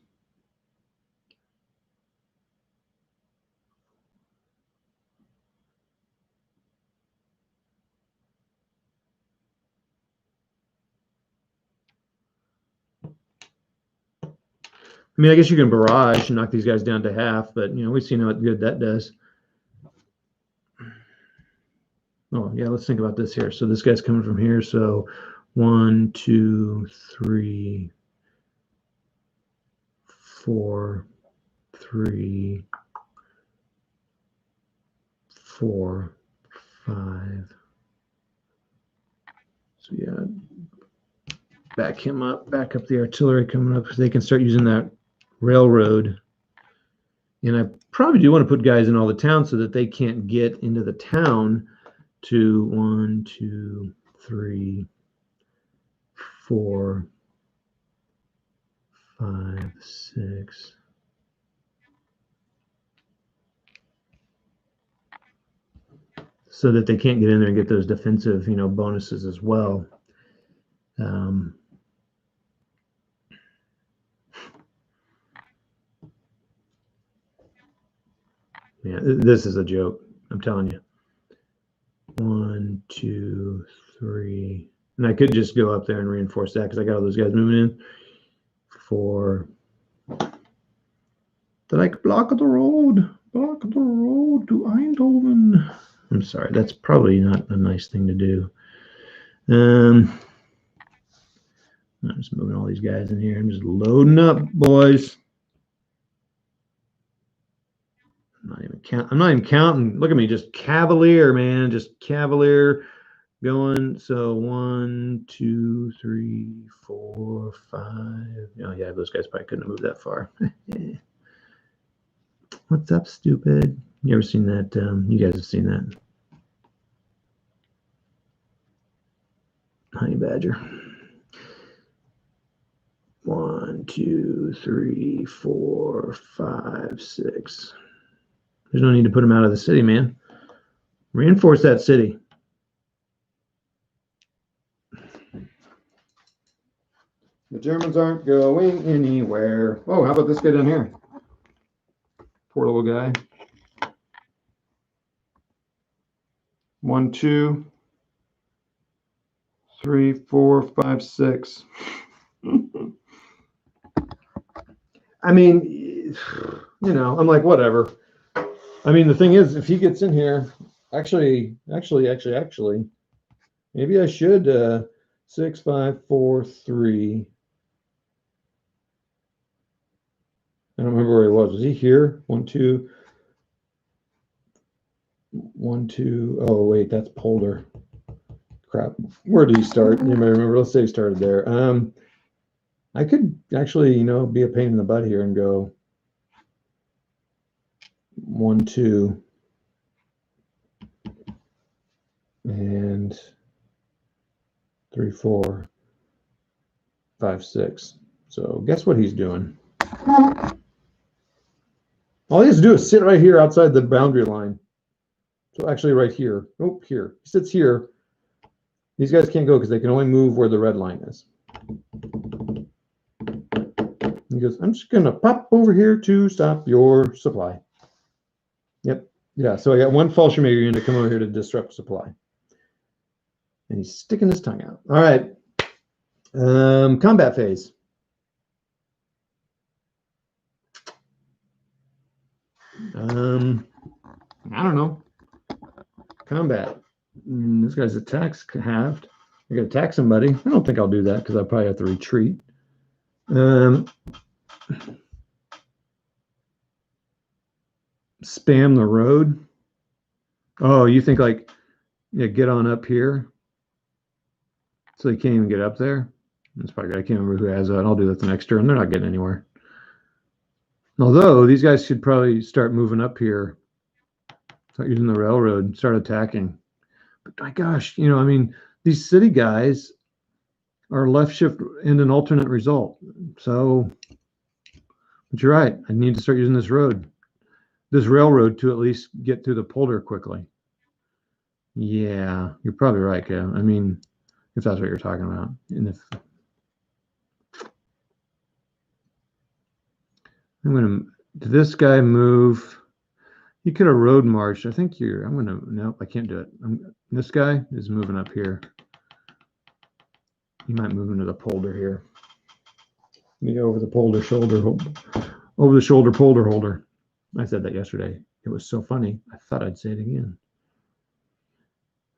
I guess you can barrage and knock these guys down to half, but we've seen how good that does. Oh yeah, let's think about this here. So this guy's coming from here. So 1, 2, 3, 4, 3, 4, 5. So yeah, back up the artillery coming up so they can start using that railroad. And I probably do want to put guys in all the towns so that they can't get into the town to 1, 2, 3, 4, 5, 6. So that they can't get in there and get those defensive, bonuses as well. Yeah, this is a joke. I'm telling you. 1, 2, 3. And I could just go up there and reinforce that because I got all those guys moving in. 4. They're like, block the road to Eindhoven. I'm sorry, that's probably not a nice thing to do. I'm just moving all these guys in here. I'm just loading up, boys. I'm not even counting. Look at me, just cavalier, man. Just cavalier going. So 1, 2, 3, 4, 5. Oh yeah, those guys probably couldn't have moved that far. What's up, stupid? You ever seen that? You guys have seen that. Honey badger. 1, 2, 3, 4, 5, 6. There's no need to put them out of the city, man. Reinforce that city. The Germans aren't going anywhere. Oh, how about this guy down here? Poor little guy. 1, 2, 3, 4, 5, 6. I mean, I'm like, whatever. I mean, the thing is, if he gets in here, actually, maybe I should 6, 5, 4, 3. I don't remember where he was. Was he here? 1, 2. 1, 2. Oh, wait, that's Polder. Crap. Where did he start? Anybody remember? Let's say he started there. I could actually, be a pain in the butt here and go 1, 2. And 3, 4, 5, 6. So guess what he's doing? All he has to do is sit right here outside the boundary line. So actually right here. Oh, here. He sits here. These guys can't go because they can only move where the red line is. He goes, I'm just going to pop over here to stop your supply. Yep. Yeah, so I got one Fallschirmjäger unit to come over here to disrupt supply. And he's sticking his tongue out. All right. Combat phase. I don't know. Combat. This guy's attacks halved. I got to attack somebody. I don't think I'll do that because I'll probably have to retreat. Spam the road. Oh, you think like, yeah, get on up here. So they can't even get up there. That's probably good. I can't remember who has that. I'll do that the next turn. They're not getting anywhere. Although these guys should probably start moving up here. Start using the railroad. Start attacking. But my gosh, I mean, these city guys are left shift and an alternate result. So, but you're right. I need to start using this railroad to at least get through the polder quickly. Yeah, you're probably right, Kev. I mean, if that's what you're talking about. And if I'm going to, did this guy move? He could have road marched. I think nope, I can't do it. This guy is moving up here. He might move into the polder here. Me over the polder shoulder, over the shoulder polder holder. I said that yesterday. It was so funny. I thought I'd say it again.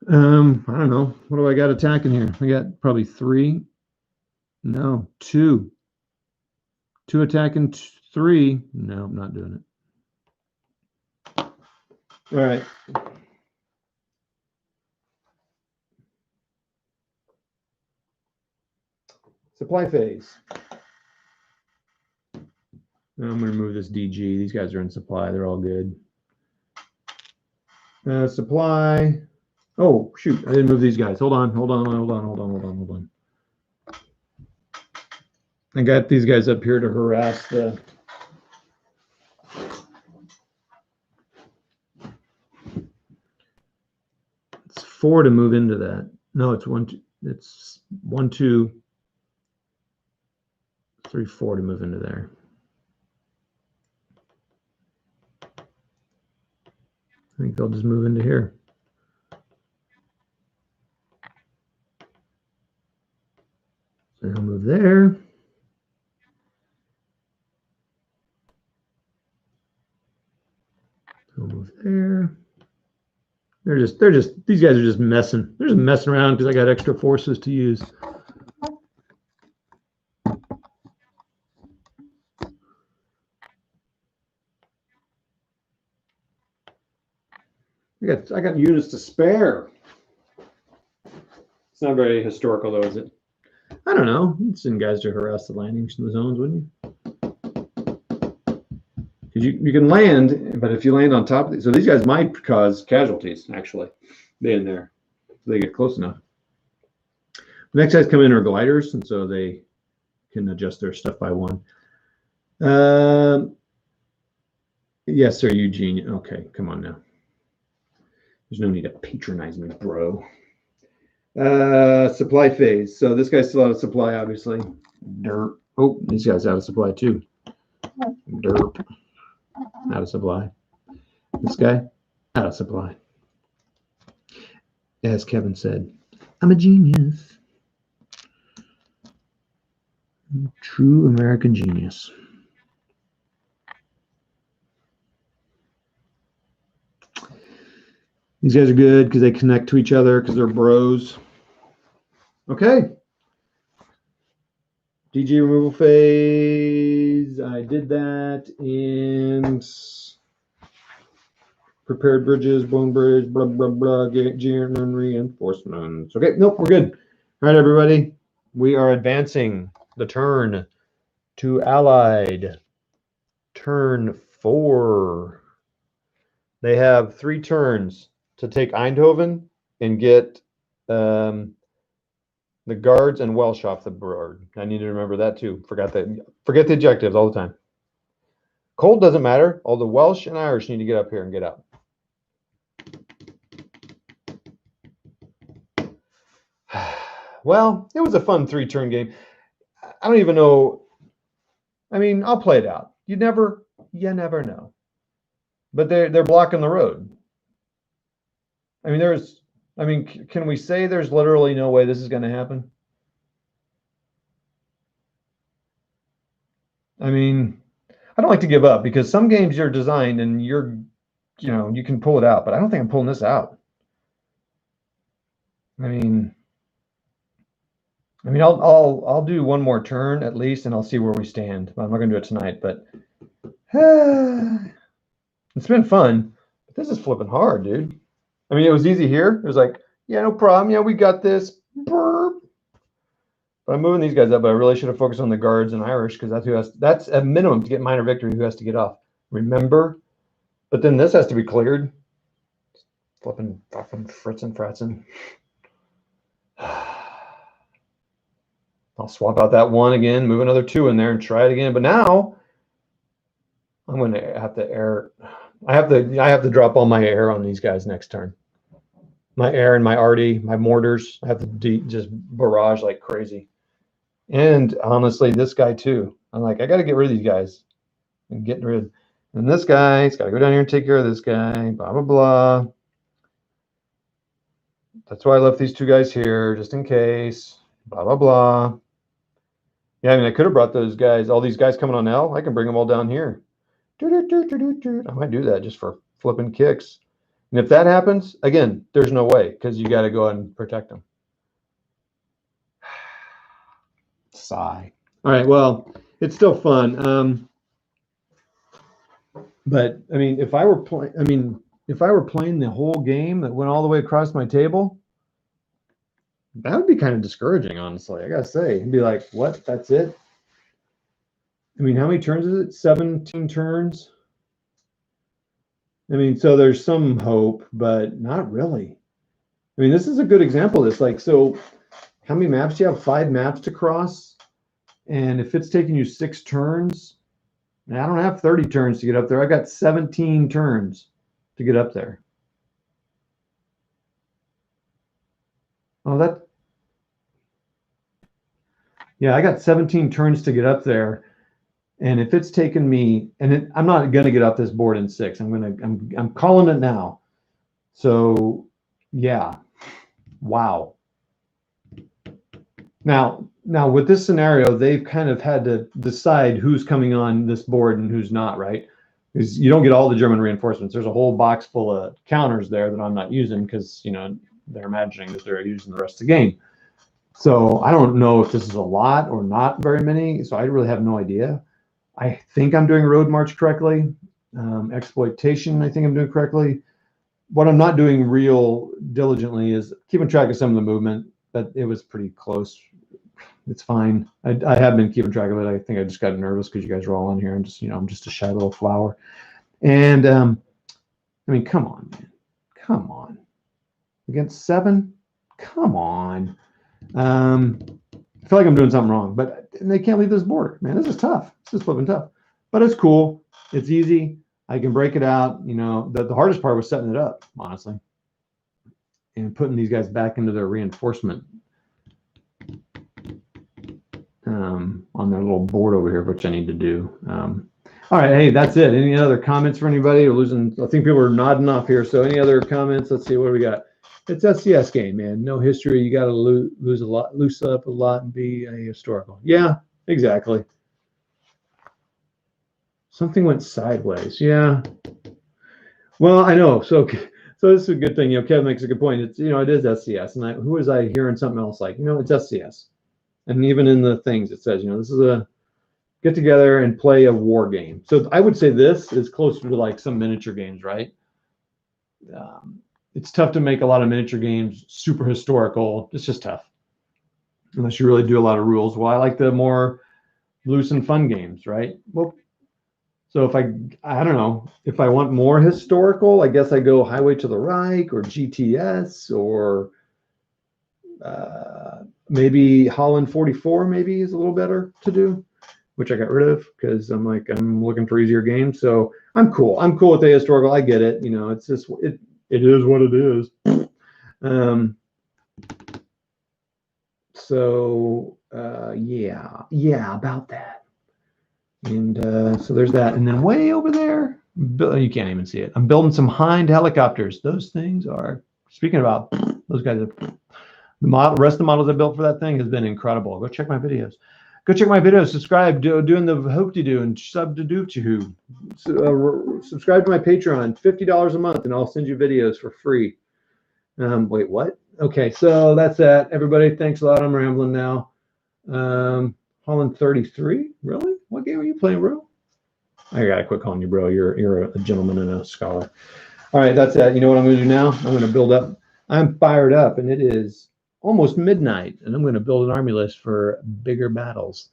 I don't know. What do I got attacking here? I got probably 3. No, 2. 2 attacking 3. No, I'm not doing it. All right. Supply phase. Now I'm going to move this DG. These guys are in supply. They're all good. Supply. Oh, shoot. I didn't move these guys. Hold on. I got these guys up here to harass the... It's 4 to move into that. No, it's 1, 2. It's 1, 2, 3, 4 to move into there. I think they'll just move into here. So he'll move there. He'll move there. These guys are just messing. They're just messing around because I got extra forces to use. I got units to spare. It's not very historical though, is it? I don't know. You'd send guys to harass the landings in the zones, wouldn't you? Because you can land, but if you land on top of these, so these guys might cause casualties, actually, being there. So they get close enough. The next guys come in are gliders, and so they can adjust their stuff by 1. Yes, sir, Eugene. Okay, come on now. There's no need to patronize me, bro. Supply phase. So this guy's still out of supply, obviously. Derp. Oh, these guys out of supply too. Derp. Out of supply. This guy out of supply. As Kevin said, I'm a genius. True American genius. These guys are good because they connect to each other because they're bros. Okay. DG removal phase. I did that. And prepared bridges, bone bridge, blah, blah, blah, German reinforcements. Okay, nope, we're good. All right, everybody. We are advancing the turn to Allied. Turn 4. They have 3 turns to take Eindhoven and get the guards and Welsh off the board. I need to remember that too. Forget the objectives all the time. Cold doesn't matter. All the Welsh and Irish need to get up here and get out. Well, it was a fun 3-turn game. I don't even know. I mean, I'll play it out. You never know. But they're blocking the road. I mean, can we say there's literally no way this is going to happen? I mean, I don't like to give up because some games you're designed and you can pull it out, but I don't think I'm pulling this out. I mean, I'll do one more turn at least, and I'll see where we stand. I'm not going to do it tonight, but it's been fun. But this is flipping hard, dude. I mean, it was easy here. It was like, yeah, no problem. Yeah, we got this. Burp. But I'm moving these guys up, but I really should have focused on the guards and Irish because that's a minimum to get minor victory. Who has to get off? Remember? But then this has to be cleared. Flipping fritzing fratzing. I'll swap out that 1 again, move another 2 in there, and try it again. But now I'm going to have to air. I have to drop all my air on these guys next turn. My air and my arty, my mortars. I have to just barrage like crazy. And honestly, this guy too. I'm like, I got to get rid of these guys. And getting rid. And this guy's got to go down here and take care of this guy. Blah blah blah. That's why I left these 2 guys here, just in case. Blah blah blah. Yeah, I mean, I could have brought those guys. All these guys coming on L. I can bring them all down here. I might do that just for flipping kicks. And if that happens, again, there's no way because you got to go and protect them. Sigh. All right, well, it's still fun. But I mean, if I were playing the whole game that went all the way across my table, That would be kind of discouraging, honestly. I gotta say, it'd be like, what? That's it? I mean, how many turns is it? 17 turns. I mean, so there's some hope, but not really. I mean, this is a good example of this. Like, so how many maps do you have? 5 maps to cross. And if it's taking you 6 turns, I don't have 30 turns to get up there. I got 17 turns to get up there. Oh, yeah, I got 17 turns to get up there. And if it's taken me, and I'm not going to get off this board in 6. I'm calling it now. So, yeah, wow. Now with this scenario, they've kind of had to decide who's coming on this board and who's not, right? Because you don't get all the German reinforcements. There's a whole box full of counters there that I'm not using because, they're imagining that they're using the rest of the game. So I don't know if this is a lot or not very many. So I really have no idea. I think I'm doing road march correctly. Exploitation, I think I'm doing correctly. What I'm not doing real diligently is keeping track of some of the movement, but it was pretty close. It's fine. I have been keeping track of it. I think I just got nervous because you guys are all in here. I'm just a shy little flower. And I mean, come on, man. Come on. Against 7? Come on. I feel like I'm doing something wrong, but they can't leave this board, man. This is tough. This is flipping tough, but it's cool. It's easy. I can break it out. The hardest part was setting it up, honestly, and putting these guys back into their reinforcement on their little board over here, which I need to do. All right, hey, that's it. Any other comments for anybody? I think people are nodding off here. So any other comments? Let's see, what do we got? It's SCS game, man. No history. You got to lose a lot, loose up a lot, and be a historical. Yeah, exactly. Something went sideways. Yeah. Well, I know. So this is a good thing. Kevin makes a good point. It's it is SCS, and who was I hearing something else like? It's SCS, and even in the things it says, this is a get together and play a war game. So I would say this is closer to like some miniature games, right? It's tough to make a lot of miniature games super historical. It's just tough unless you really do a lot of rules. Well, I like the more loose and fun games, right? Well, so if I don't know, if I want more historical, I guess I go Highway to the Reich or GTS or maybe Holland 44 maybe is a little better to do, which I got rid of because I'm looking for easier games. So I'm cool. I'm cool with the historical. I get it. It's just it is what it is. So yeah, about that. And so there's that. And then way over there, you can't even see it. I'm building some Hind helicopters. Those things are, speaking about those guys, the rest of the models I built for that thing has been incredible. Go check my videos. Go check my videos. Subscribe, doing the hoop-de-doo and sub-de-doop-de-hoo. Subscribe to my Patreon, $50 a month, and I'll send you videos for free. Wait, what? Okay, so that's that. Everybody, thanks a lot. I'm rambling now. Holland 33? Really? What game are you playing, bro? I gotta quit calling you bro. You're a gentleman and a scholar. All right, that's that. You know what I'm gonna do now? I'm gonna build up. I'm fired up, and it is almost midnight, and I'm gonna build an army list for bigger battles.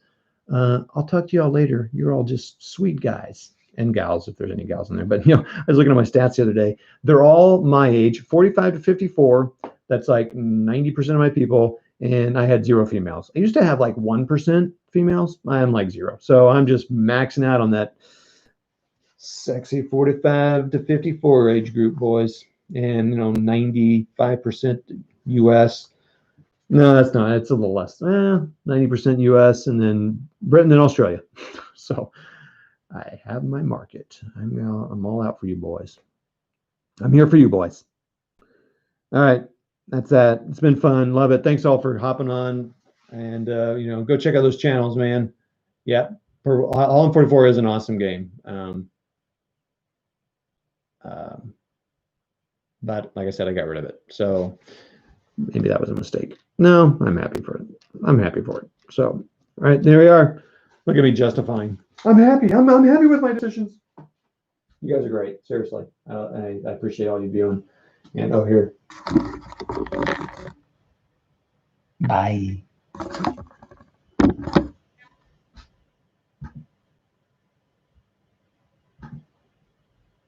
I'll talk to y'all later. You're all just sweet guys and gals, if there's any gals in there. But I was looking at my stats the other day. They're all my age, 45 to 54. That's like 90% of my people. And I had 0 females. I used to have like 1% females. I am like 0. So I'm just maxing out on that sexy 45 to 54 age group, boys. And 95% US. No, that's not. It's a little less. 90% US, and then Britain and Australia. So I have my market. I'm all out for you boys. I'm here for you boys. All right. That's that. It's been fun. Love it. Thanks all for hopping on. And, go check out those channels, man. Yeah. Holland 44 is an awesome game. But like I said, I got rid of it. So maybe that was a mistake. No, I'm happy for it. I'm happy for it. So, all right, there we are. Look at me justifying. I'm happy. I'm happy with my decisions. You guys are great. Seriously. I appreciate all you doing. And here. Bye.